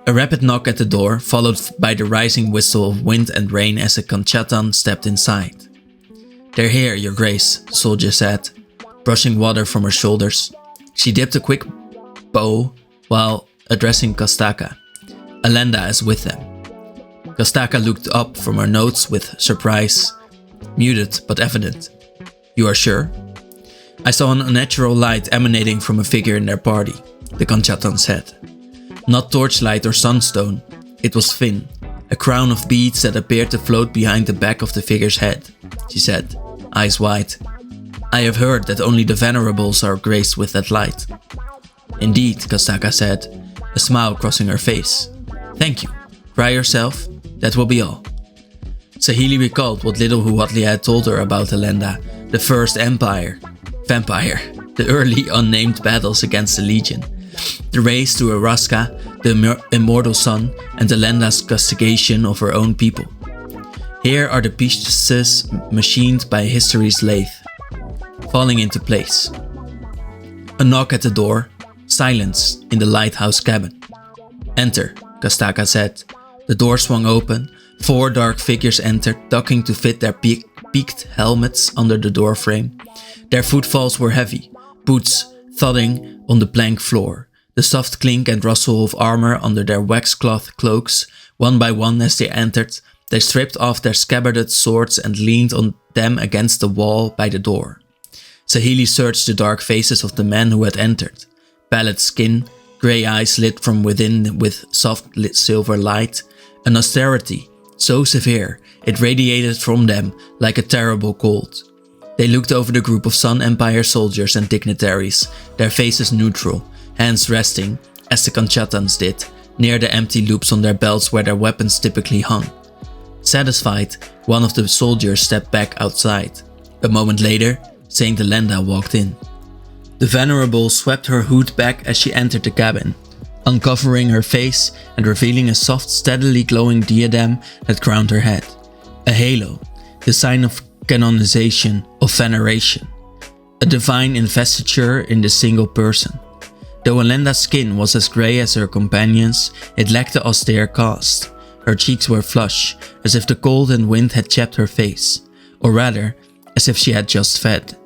S1: A rapid knock at the door, followed by the rising whistle of wind and rain as a Kanchatan stepped inside. They're here, Your Grace, the soldier said, brushing water from her shoulders. She dipped a quick bow while addressing Kastaka. Elenda is with them. Kastaka looked up from her notes with surprise, muted but evident. You are sure? I saw an unnatural light emanating from a figure in their party, the Kanchatan said. Not torchlight or sunstone, it was thin, a crown of beads that appeared to float behind the back of the figure's head, she said, eyes wide. I have heard that only the venerables are graced with that light. Indeed, Kastaka said, a smile crossing her face. Thank you. Dry yourself, that will be all. Saheeli recalled what little Huatli had told her about Elenda, the First Vampire, the early unnamed battles against the Legion, the race to Oraska, the immortal sun, and Elenda's castigation of her own people. Here are the pieces machined by history's lathe, falling into place. A knock at the door, silence in the lighthouse cabin. Enter, Kastaka said. The door swung open. 4 dark figures entered, ducking to fit their peaked helmets under the doorframe. Their footfalls were heavy, boots thudding on the plank floor, the soft clink and rustle of armor under their waxcloth cloaks. One by one as they entered, they stripped off their scabbarded swords and leaned on them against the wall by the door. Saheeli searched the dark faces of the men who had entered. Pallid skin, grey eyes lit from within with soft silver light, an austerity so severe it radiated from them like a terrible cold. They looked over the group of Sun Empire soldiers and dignitaries, their faces neutral, hands resting, as the Kanchatans did, near the empty loops on their belts where their weapons typically hung. Satisfied, one of the soldiers stepped back outside. A moment later, Saint Elenda walked in. The Venerable swept her hood back as she entered the cabin, uncovering her face and revealing a soft, steadily glowing diadem that crowned her head. A halo, the sign of canonization, of veneration. A divine investiture in the single person. Though Elenda's skin was as grey as her companions, it lacked the austere cast. Her cheeks were flush, as if the cold and wind had chapped her face, or rather, as if she had just fed.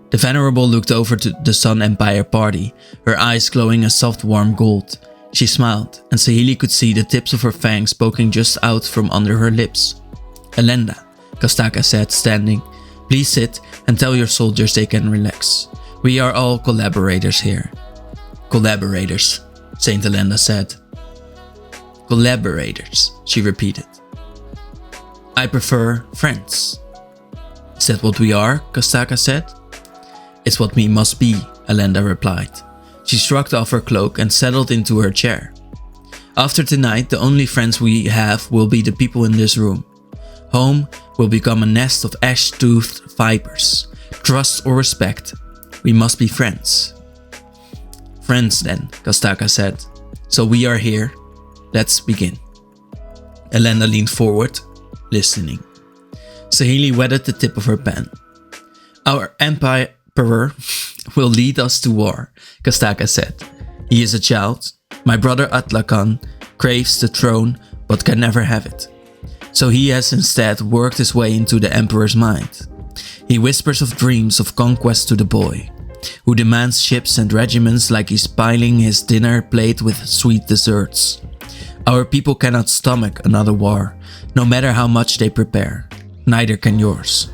S1: The Venerable looked over to the Sun Empire party, her eyes glowing a soft warm gold. She smiled, and Saheeli could see the tips of her fangs poking just out from under her lips. "Elenda," Kostaka said, standing. "Please sit and tell your soldiers they can relax. We are all collaborators here." "Collaborators," Saint Elenda said. "Collaborators," she repeated. "I prefer friends." "Is that what we are?" Kostaka said. "It's what we must be," Elenda replied. She shrugged off her cloak and settled into her chair. "After tonight, the only friends we have will be the people in this room. Home will become a nest of ash-toothed vipers. Trust or respect, we must be friends." "Friends then," Kostaka said. "So we are here. Let's begin." Elenda leaned forward, listening. Saheeli wetted the tip of her pen. "Our Emperor will lead us to war," Kostaka said. "He is a child. My brother Atlakan craves the throne but can never have it. So he has instead worked his way into the Emperor's mind. He whispers of dreams of conquest to the boy, who demands ships and regiments like he's piling his dinner plate with sweet desserts. Our people cannot stomach another war, no matter how much they prepare. Neither can yours."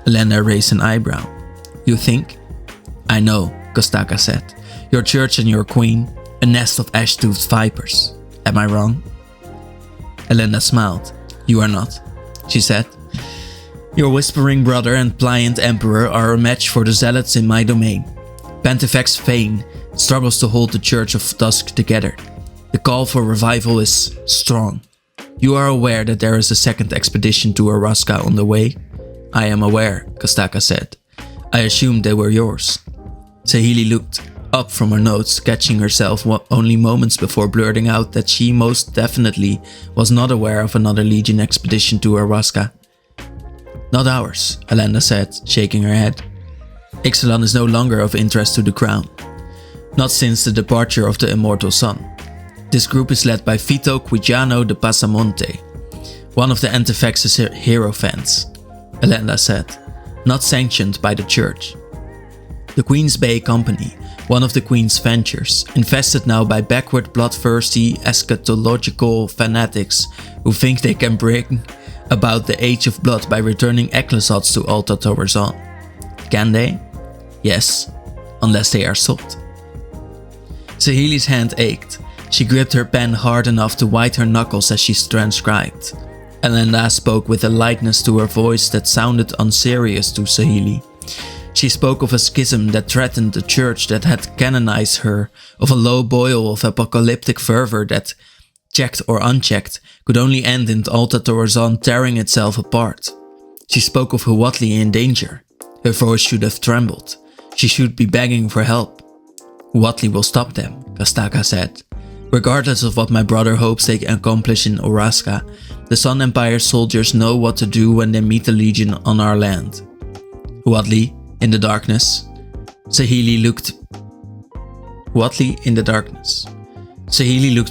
S1: Elenda raised an eyebrow. "You think?" "I know," Kostaka said. "Your church and your queen, a nest of ash-toothed vipers. Am I wrong?" Elenda smiled. "You are not," she said. "Your whispering brother and pliant emperor are a match for the zealots in my domain. Pontifex Fane struggles to hold the Church of Dusk together. The call for revival is strong. You are aware that there is a second expedition to Araska on the way?" "I am aware," Kostaka said. "I assumed they were yours." Saheeli looked up from her notes, catching herself only moments before blurting out that she most definitely was not aware of another Legion expedition to Araska. "Not ours," Elenda said, shaking her head. "Ixalan is no longer of interest to the crown. Not since the departure of the Immortal Sun. This group is led by Vito Quijano de Pasamonte, one of the Antefex's hierophants," Elenda said. "Not sanctioned by the church. The Queen's Bay Company, one of the Queen's ventures, infested now by backward bloodthirsty eschatological fanatics who think they can bring about the Age of Blood by returning Ecclesots to Alta Torazon. Can they? Yes, unless they are sold." Saheeli's hand ached. She gripped her pen hard enough to white her knuckles as she transcribed. Elenda spoke with a lightness to her voice that sounded unserious to Saheeli. She spoke of a schism that threatened the church that had canonized her, of a low boil of apocalyptic fervor that, checked or unchecked, could only end in Alta Torazon tearing itself apart. She spoke of Huatli in danger. Her voice should have trembled. She should be begging for help. "Huatli will stop them," Kostaka said. "Regardless of what my brother hopes they can accomplish in Araska, the Sun Empire soldiers know what to do when they meet the Legion on our land." "Huatli in the darkness." Saheeli looked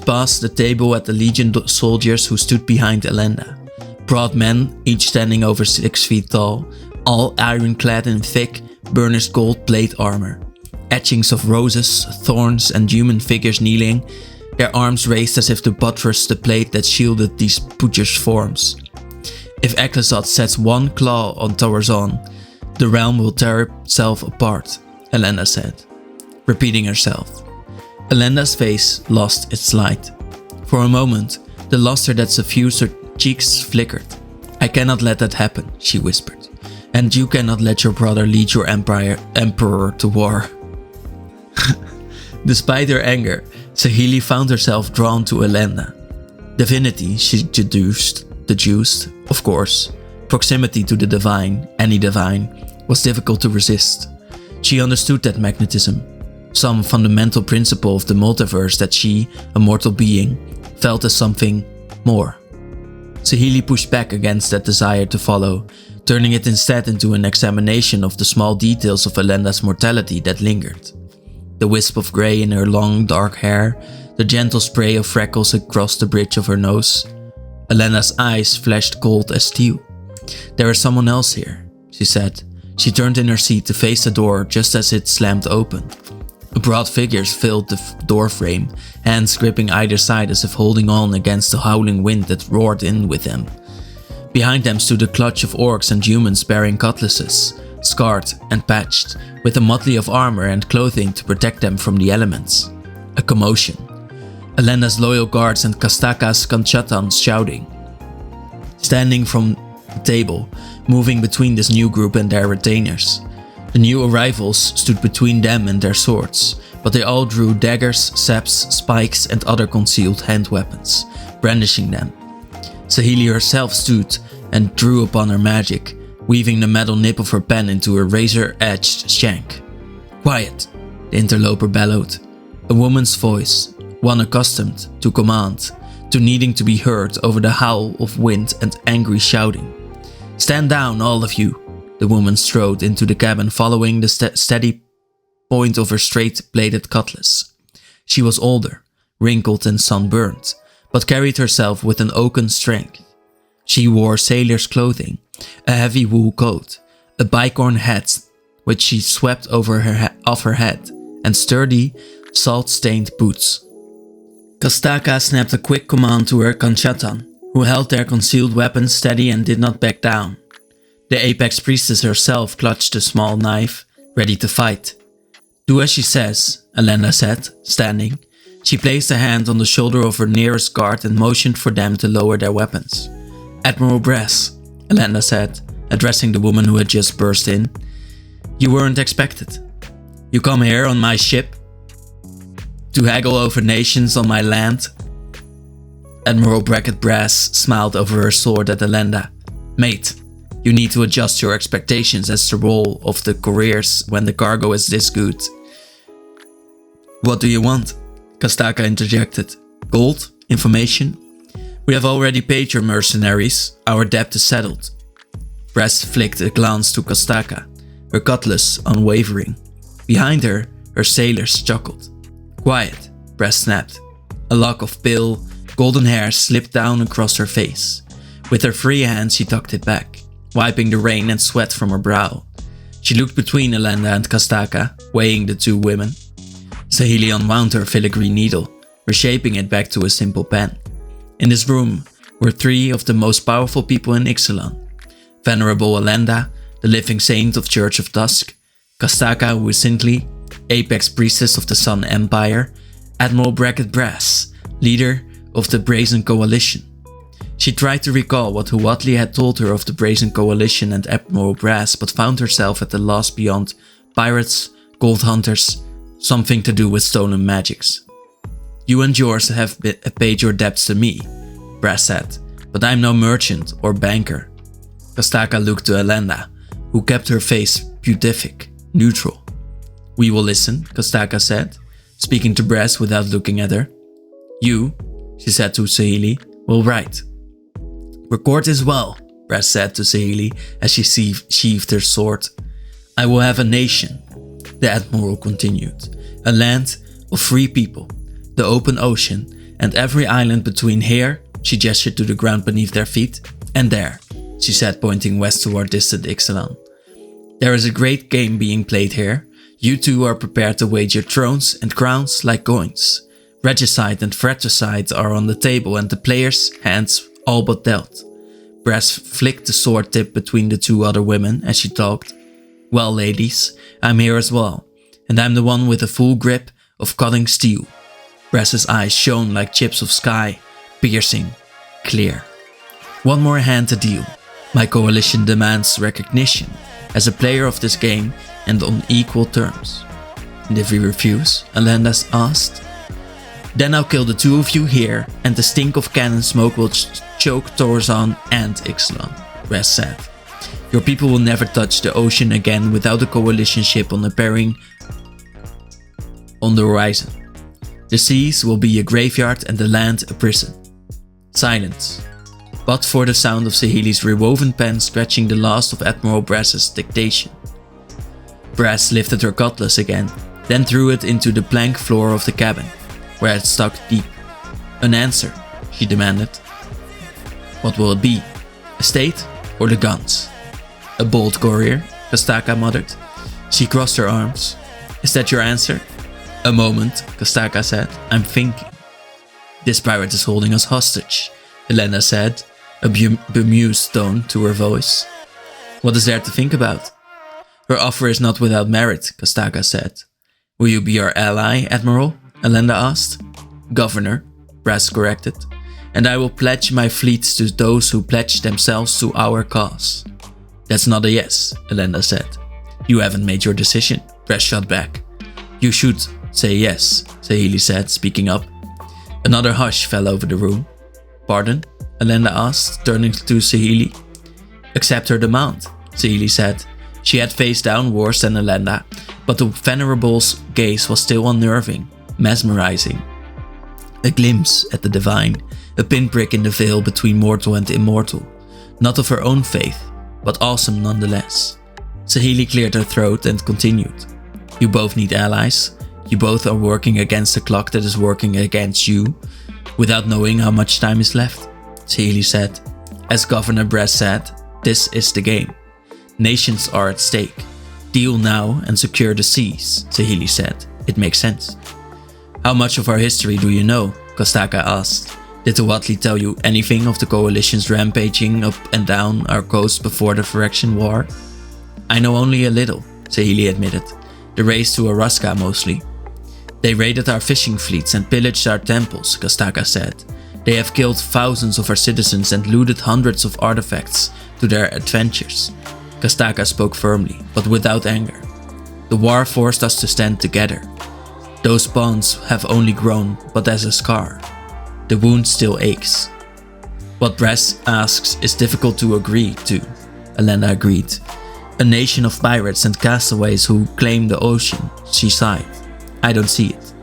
S1: past the table at the Legion soldiers who stood behind Elenda. Broad men, each standing over 6 feet tall, all ironclad in thick, burnished gold plate armor. Etchings of roses, thorns, and human figures kneeling, their arms raised as if to buttress the plate that shielded these butchers' forms. "If Ecclesot sets one claw on Torazon, the realm will tear itself apart," Elenda said, repeating herself. Elenda's face lost its light. For a moment, the luster that suffused her cheeks flickered. "I cannot let that happen," she whispered. "And you cannot let your brother lead your emperor to war." Despite her anger, Saheeli found herself drawn to Elenda. Divinity, she deduced, of course. Proximity to the divine, any divine, was difficult to resist. She understood that magnetism, some fundamental principle of the multiverse that she, a mortal being, felt as something more. Saheeli pushed back against that desire to follow, turning it instead into an examination of the small details of Elenda's mortality that lingered. The wisp of grey in her long dark hair, the gentle spray of freckles across the bridge of her nose. Elenda's eyes flashed cold as steel. "There is someone else here," she said. She turned in her seat to face the door just as it slammed open. Broad figures filled the door frame, hands gripping either side as if holding on against the howling wind that roared in with them. Behind them stood a clutch of orcs and humans bearing cutlasses, scarred and patched, with a motley of armor and clothing to protect them from the elements. A commotion. Elenda's loyal guards and Kastaka's Kanchatans shouting. Standing from the table, moving between this new group and their retainers. The new arrivals stood between them and their swords, but they all drew daggers, saps, spikes and other concealed hand weapons, brandishing them. Saheeli herself stood and drew upon her magic, weaving the metal nib of her pen into a razor-edged shank. "Quiet," the interloper bellowed. A woman's voice, one accustomed to command, to needing to be heard over the howl of wind and angry shouting. "Stand down, all of you." The woman strode into the cabin following the steady point of her straight-bladed cutlass. She was older, wrinkled and sunburned, but carried herself with an oaken strength. She wore sailor's clothing, a heavy wool coat, a bicorn hat which she swept over off her head, and sturdy, salt-stained boots. Kastaka snapped a quick command to her Kanchatan, who held their concealed weapons steady and did not back down. The apex priestess herself clutched a small knife, ready to fight. "Do as she says," Elenda said, standing. She placed a hand on the shoulder of her nearest guard and motioned for them to lower their weapons. "Admiral Brass," Elenda said, addressing the woman who had just burst in. "You weren't expected. You come here on my ship to haggle over nations on my land?" Admiral Brass smiled over her sword at Elenda. "Mate, you need to adjust your expectations as the role of the couriers when the cargo is this good." "What do you want?" Kastaka interjected. "Gold? Information? We have already paid your mercenaries. Our debt is settled." Brass flicked a glance to Kastaka, her cutlass unwavering. Behind her, her sailors chuckled. "Quiet," Brass snapped. A lock of pale, golden hair slipped down across her face. With her free hand she tucked it back, wiping the rain and sweat from her brow. She looked between Elenda and Kastaka, weighing the two women. Saheeli unwound her filigree needle, reshaping it back to a simple pen. In this room were three of the most powerful people in Ixalan. Venerable Elenda, the living saint of Church of Dusk, Kastaka Wisintli, apex priestess of the Sun Empire, Admiral Brass, leader of the Brazen Coalition. She tried to recall what Huatli had told her of the Brazen Coalition and Admiral Brass, but found herself at a loss beyond pirates, gold hunters, something to do with stolen magics. "You and yours have paid your debts to me," Brass said, "but I'm no merchant or banker." Kastaka looked to Elenda, who kept her face beatific, neutral. "We will listen," Kastaka said, speaking to Brass without looking at her. "You," she said to Saheeli, "will write." "Record this well," Brass said to Saheeli as she sheathed her sword. "I will have a nation," the Admiral continued, "a land of free people, the open ocean, and every island between here," she gestured to the ground beneath their feet, "and there," she said, pointing west toward distant Ixalan. "There is a great game being played here. You two are prepared to wager thrones and crowns like coins. Regicide and fratricide are on the table and the players' hands all but dealt." Brass flicked the sword tip between the two other women as she talked. "Well, ladies, I'm here as well, and I'm the one with a full grip of cutting steel." Brass's eyes shone like chips of sky, piercing, clear. "One more hand to deal. My coalition demands recognition as a player of this game and on equal terms." "And if we refuse?" Elenda asked. "Then I'll kill the two of you here, and the stink of cannon smoke will choke Torzan and Ixalan," Brass said. "Your people will never touch the ocean again without a coalition ship on appearing on the horizon. The seas will be a graveyard and the land a prison." Silence, but for the sound of Saheeli's rewoven pen scratching the last of Admiral Brass's dictation. Brass lifted her cutlass again, then threw it into the plank floor of the cabin, where it stuck deep. "An answer," she demanded. "What will it be? A state or the guns?" "A bold courier," Kostaka muttered. She crossed her arms. Is that your answer? A moment, Kostaka said. I'm thinking. This pirate is holding us hostage, Elenda said, a bemused tone to her voice. What is there to think about? Her offer is not without merit, Kostaka said. Will you be our ally, Admiral? Elenda asked. Governor, Brass corrected. And I will pledge my fleets to those who pledge themselves to our cause. That's not a yes, Elenda said. You haven't made your decision, Brass shot back. You should say yes, Saheeli said, speaking up. Another hush fell over the room. Pardon? Elenda asked, turning to Saheeli. Accept her demand, Saheeli said. She had faced down worse than Elenda, but the venerable's gaze was still unnerving, mesmerizing. A glimpse at the divine, a pinprick in the veil between mortal and immortal, not of her own faith, but awesome nonetheless. Saheeli cleared her throat and continued. You both need allies. You both are working against a clock that is working against you, without knowing how much time is left, Saheeli said. As Governor Brass said, this is the game. Nations are at stake. Deal now and secure the seas, Saheeli said. It makes sense. How much of our history do you know? Kostaka asked. Did the Watley tell you anything of the coalition's rampaging up and down our coast before the Phyrexian War? I know only a little, Saheeli admitted. The race to Araska mostly. They raided our fishing fleets and pillaged our temples, Kostaka said. They have killed thousands of our citizens and looted hundreds of artifacts to their adventures. Kostaka spoke firmly, but without anger. The war forced us to stand together. Those bonds have only grown, but as a scar. The wound still aches. What Brass asks is difficult to agree to, Elenda agreed. A nation of pirates and castaways who claim the ocean, she sighed. I don't see it.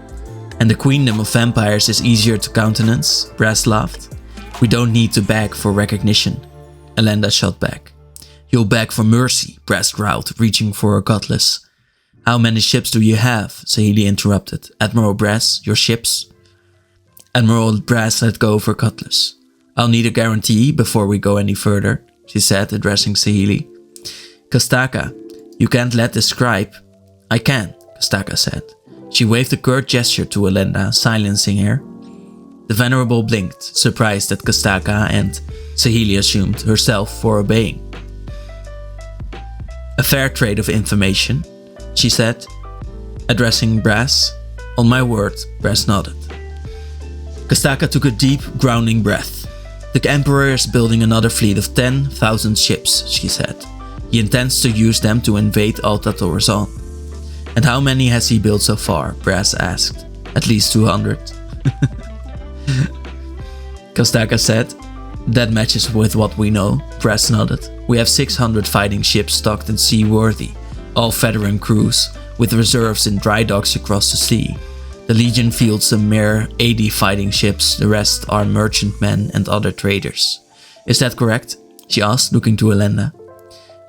S1: And the queendom of vampires is easier to countenance, Brass laughed. We don't need to beg for recognition, Elenda shot back. You'll beg for mercy, Brass growled, reaching for her cutlass. How many ships do you have? Saheeli interrupted. Admiral Brass, your ships? Admiral Brass let go of her cutlass. I'll need a guarantee before we go any further, she said, addressing Saheeli. Kostaka, you can't let this scribe. I can, Kostaka said. She waved a curt gesture to Elenda, silencing her. The Venerable blinked, surprised at Kostaka, and Saheeli assumed herself for obeying. A fair trade of information, she said, addressing Brass. On my word, Brass nodded. Kostaka took a deep, grounding breath. The Emperor is building another fleet of 10,000 ships, she said. He intends to use them to invade Alta Torzan. And how many has he built so far? Brass asked. At least 200. Kostaka said. That matches with what we know, Brass nodded. We have 600 fighting ships stocked and seaworthy, all veteran crews, with reserves in dry docks across the sea. The Legion fields a mere 80 fighting ships, the rest are merchantmen and other traders. Is that correct? She asked, looking to Elenda.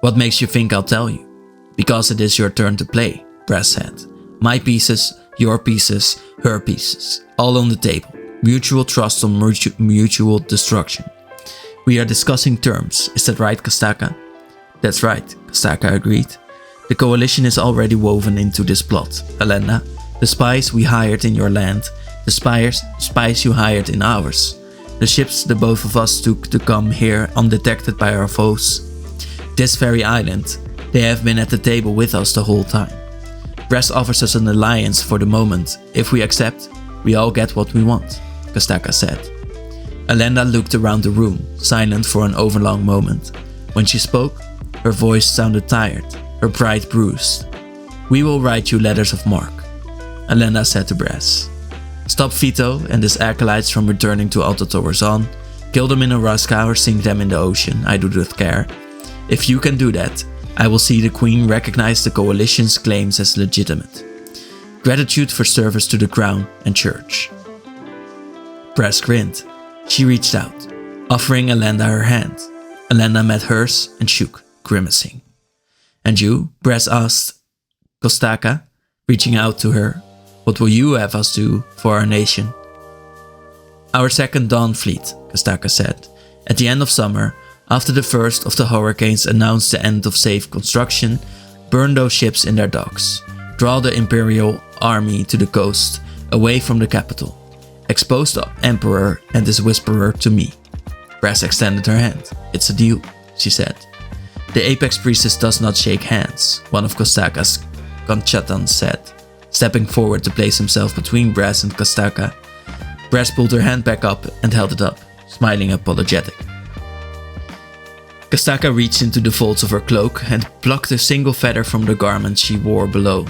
S1: What makes you think I'll tell you? Because it is your turn to play, Brass said. My pieces, your pieces, her pieces, all on the table. Mutual trust or mutual destruction. We are discussing terms, is that right, Kostaka? That's right, Kostaka agreed. The coalition is already woven into this plot, Elenda. The spies we hired in your land, the spies you hired in ours. The ships the both of us took to come here undetected by our foes. This very island, they have been at the table with us the whole time. Brass offers us an alliance for the moment. If we accept, we all get what we want, Kostaka said. Elenda looked around the room, silent for an overlong moment. When she spoke, her voice sounded tired, her pride bruised. We will write you letters of marque, Elenda said to Brass. Stop Vito and his acolytes from returning to Alta Torzan. Kill them in Araska or sink them in the ocean, I do with care. If you can do that, I will see the Queen recognize the coalition's claims as legitimate. Gratitude for service to the Crown and Church. Brass grinned. She reached out, offering Elenda her hand. Elenda met hers and shook, grimacing. And you? Brass asked Kostaka, reaching out to her. What will you have us do for our nation? Our second Dawn fleet, Kostaka said. At the end of summer, After the first of the hurricanes announced the end of safe construction, burn those ships in their docks. Draw the Imperial army to the coast, away from the capital. Expose the Emperor and his whisperer to me. Brass extended her hand. It's a deal, she said. The Apex Priestess does not shake hands, one of Kostaka's Conchatans said, stepping forward to place himself between Brass and Kostaka. Brass pulled her hand back up and held it up, smiling apologetic. Kostaka reached into the folds of her cloak and plucked a single feather from the garment she wore below,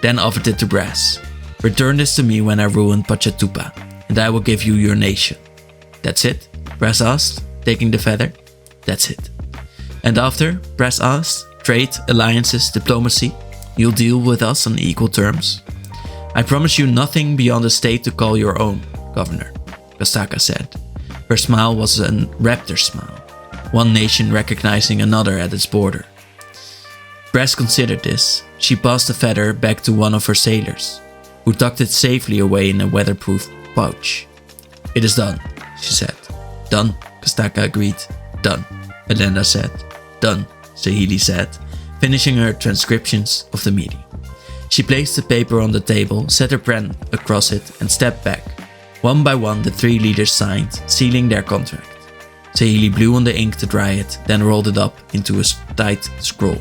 S1: then offered it to Brass. Return this to me when I ruin Pachatupa, and I will give you your nation. That's it? Brass asked, taking the feather. That's it. And after, Brass asked, trade, alliances, diplomacy, you'll deal with us on equal terms? I promise you nothing beyond a state to call your own, Governor, Kostaka said. Her smile was a raptor smile, one nation recognizing another at its border. Brass considered this. She passed the feather back to one of her sailors, who tucked it safely away in a weatherproof pouch. It is done, she said. Done, Kostaka agreed. Done, Elenda said. Done, Saheeli said, finishing her transcriptions of the meeting. She placed the paper on the table, set her pen across it, and stepped back. One by one, the three leaders signed, sealing their contract. Saheeli blew on the ink to dry it, then rolled it up into a tight scroll.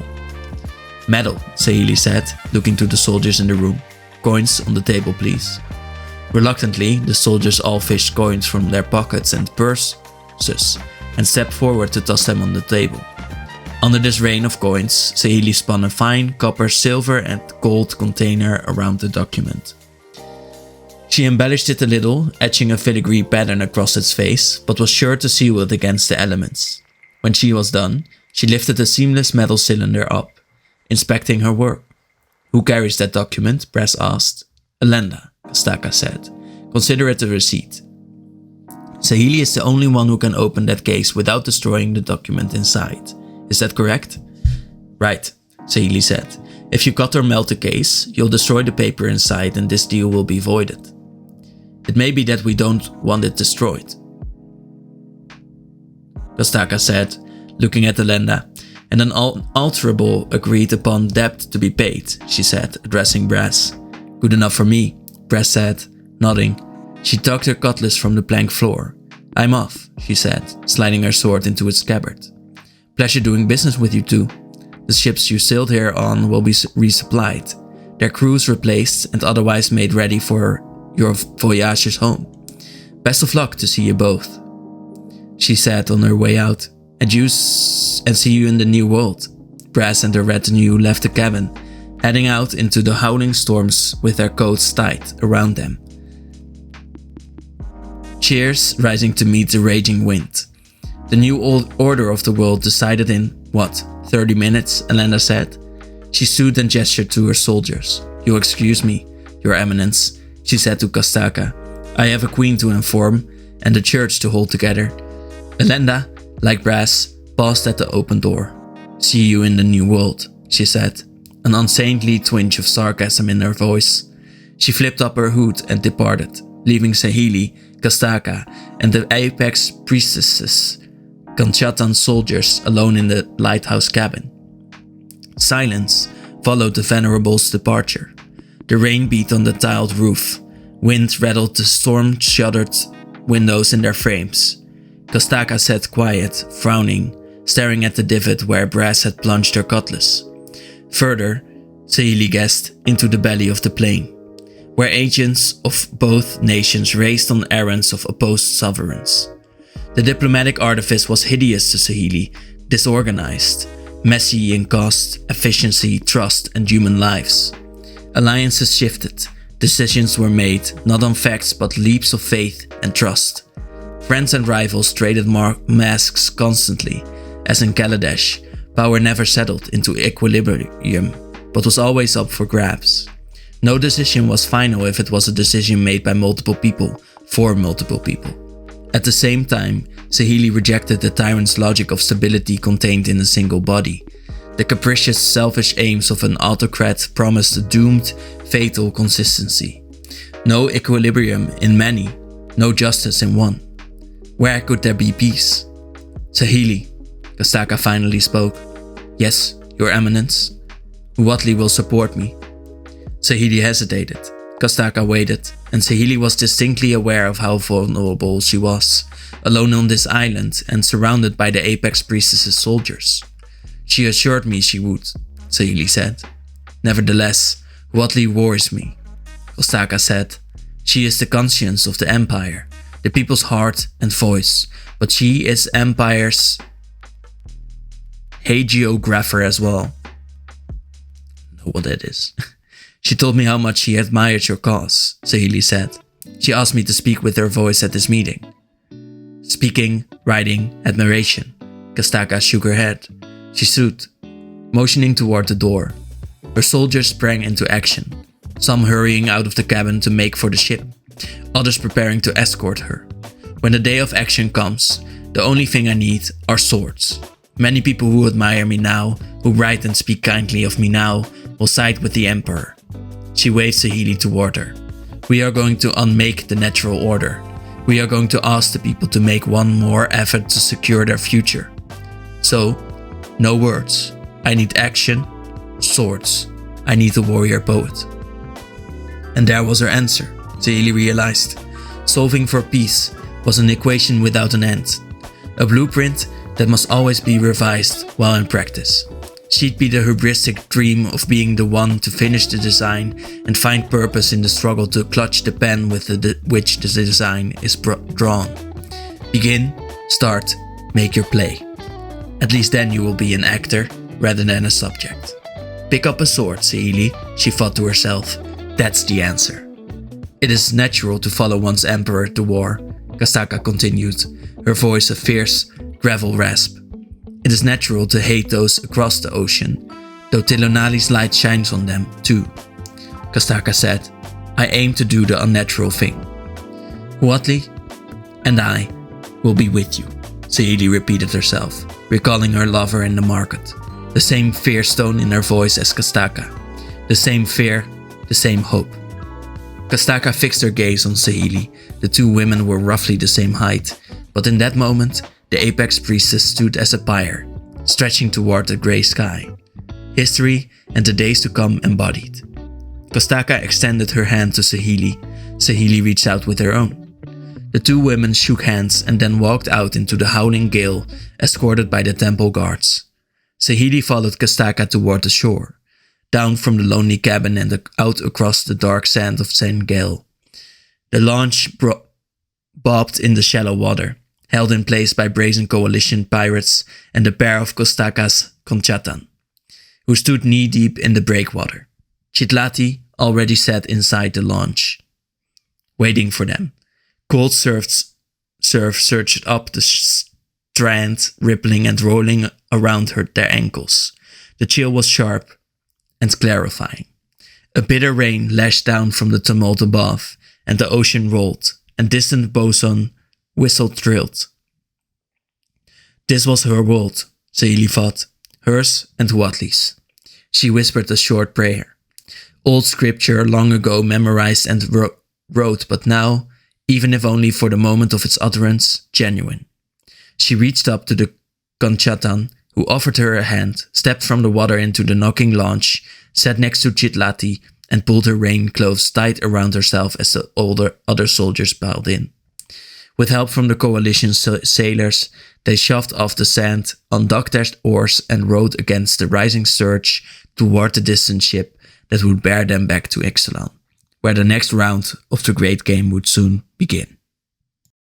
S1: Medal, Saheeli said, looking to the soldiers in the room. Coins on the table, please. Reluctantly, the soldiers all fished coins from their pockets and purses and stepped forward to toss them on the table. Under this rain of coins, Saheeli spun a fine copper, silver and gold container around the document. She embellished it a little, etching a filigree pattern across its face, but was sure to seal it against the elements. When she was done, she lifted the seamless metal cylinder up, inspecting her work. Who carries that document? Brass asked. Elenda, Kostaka said. Consider it a receipt. Saheeli is the only one who can open that case without destroying the document inside. Is that correct? Right, Saheeli said. If you cut or melt the case, you'll destroy the paper inside and this deal will be voided. It may be that we don't want it destroyed, Kostaka said, looking at Elenda. And an unalterable agreed upon debt to be paid, she said, addressing Brass. Good enough for me, Brass said, nodding. She tugged her cutlass from the plank floor. I'm off, she said, sliding her sword into its scabbard. Pleasure doing business with you two. The ships you sailed here on will be resupplied, their crews replaced and otherwise made ready for your voyages home. Best of luck to see you both, she said on her way out. And see you in the new world. Brass and her retinue left the cabin, heading out into the howling storms with their coats tight around them. Cheers rising to meet the raging wind. The new order of the world decided in, 30 minutes, Elenda said. She stood and gestured to her soldiers. You'll excuse me, Your Eminence, she said to Kostaka. I have a queen to inform, and the church to hold together. Elenda, like Brass, paused at the open door. See you in the new world, she said, an unsaintly twinge of sarcasm in her voice. She flipped up her hood and departed, leaving Saheeli, Kostaka, and the Apex Priestesses, Conchatan soldiers, alone in the lighthouse cabin. Silence followed the Venerable's departure. The rain beat on the tiled roof. Wind rattled the storm-shuttered windows in their frames. Kostaka sat quiet, frowning, staring at the divot where Brass had plunged her cutlass. Further, Saheeli guessed, into the belly of the plane, where agents of both nations raced on errands of opposed sovereigns. The diplomatic artifice was hideous to Saheeli, disorganized, messy in cost, efficiency, trust, and human lives. Alliances shifted, decisions were made, not on facts but leaps of faith and trust. Friends and rivals traded masks constantly. As in Kaladesh, power never settled into equilibrium, but was always up for grabs. No decision was final if it was a decision made by multiple people, for multiple people. At the same time, Saheeli rejected the tyrant's logic of stability contained in a single body. The capricious, selfish aims of an autocrat promised a doomed, fatal consistency. No equilibrium in many, no justice in one. Where could there be peace? Saheeli, Kostaka finally spoke. Yes, Your Eminence. Huatli will support me. Saheeli hesitated. Kostaka waited, and Saheeli was distinctly aware of how vulnerable she was, alone on this island and surrounded by the Apex Priestess's soldiers. She assured me she would, Saheeli said. Nevertheless, Huatli worries me, Kostaka said. She is the conscience of the Empire, the people's heart and voice, but she is Empire's hagiographer as well. Know what that is. She told me how much she admired your cause, Saheeli said. She asked me to speak with her voice at this meeting. Speaking, writing, admiration. Kostaka shook her head. She stood, motioning toward the door. Her soldiers sprang into action, some hurrying out of the cabin to make for the ship, others preparing to escort her. When the day of action comes, the only thing I need are swords. Many people who admire me now, who write and speak kindly of me now, will side with the Emperor. She waved Saheeli toward her. We are going to unmake the natural order. We are going to ask the people to make one more effort to secure their future. So, no words. I need action, swords. I need a warrior poet. And there was her answer, Saheeli realized. Solving for peace was an equation without an end. A blueprint that must always be revised while in practice. She'd be the hubristic dream of being the one to finish the design and find purpose in the struggle to clutch the pen with which the design is drawn. Begin, start, make your play. At least then you will be an actor rather than a subject. Pick up a sword, Saheeli, she thought to herself. That's the answer. It is natural to follow one's emperor to war, Kostaka continued, her voice a fierce, gravel rasp. It is natural to hate those across the ocean, though Tilonali's light shines on them too. Kostaka said, I aim to do the unnatural thing. Huatli and I will be with you, Saheeli repeated herself, recalling her lover in the market. The same fierce tone in her voice as Kostaka. The same fear, the same hope. Kostaka fixed her gaze on Saheeli. The two women were roughly the same height, but in that moment, the Apex Priestess stood as a pyre, stretching toward the grey sky. History and the days to come embodied. Kostaka extended her hand to Saheeli. Saheeli reached out with her own. The two women shook hands and then walked out into the howling gale, escorted by the temple guards. Saheeli followed Kostaka toward the shore, down from the lonely cabin and out across the dark sand of St. Gale. The launch bobbed in the shallow water, held in place by brazen coalition pirates and a pair of Kostaka's Conchatan, who stood knee-deep in the breakwater. Chitlati already sat inside the launch, waiting for them. Cold surf surged up the strand, rippling and rolling around their ankles. The chill was sharp and clarifying. A bitter rain lashed down from the tumult above, and the ocean rolled, and distant bosun whistle thrilled. This was her world, Saheeli thought, hers and Huatli's. She whispered a short prayer. Old scripture long ago memorized and wrote, but now, even if only for the moment of its utterance, genuine. She reached up to the Conchatan, who offered her a hand, stepped from the water into the knocking launch, sat next to Chitlati, and pulled her rain clothes tight around herself as the other soldiers piled in. With help from the coalition sailors, they shoved off the sand, undocked their oars, and rowed against the rising surge toward the distant ship that would bear them back to Ixalan, where the next round of the great game would soon begin.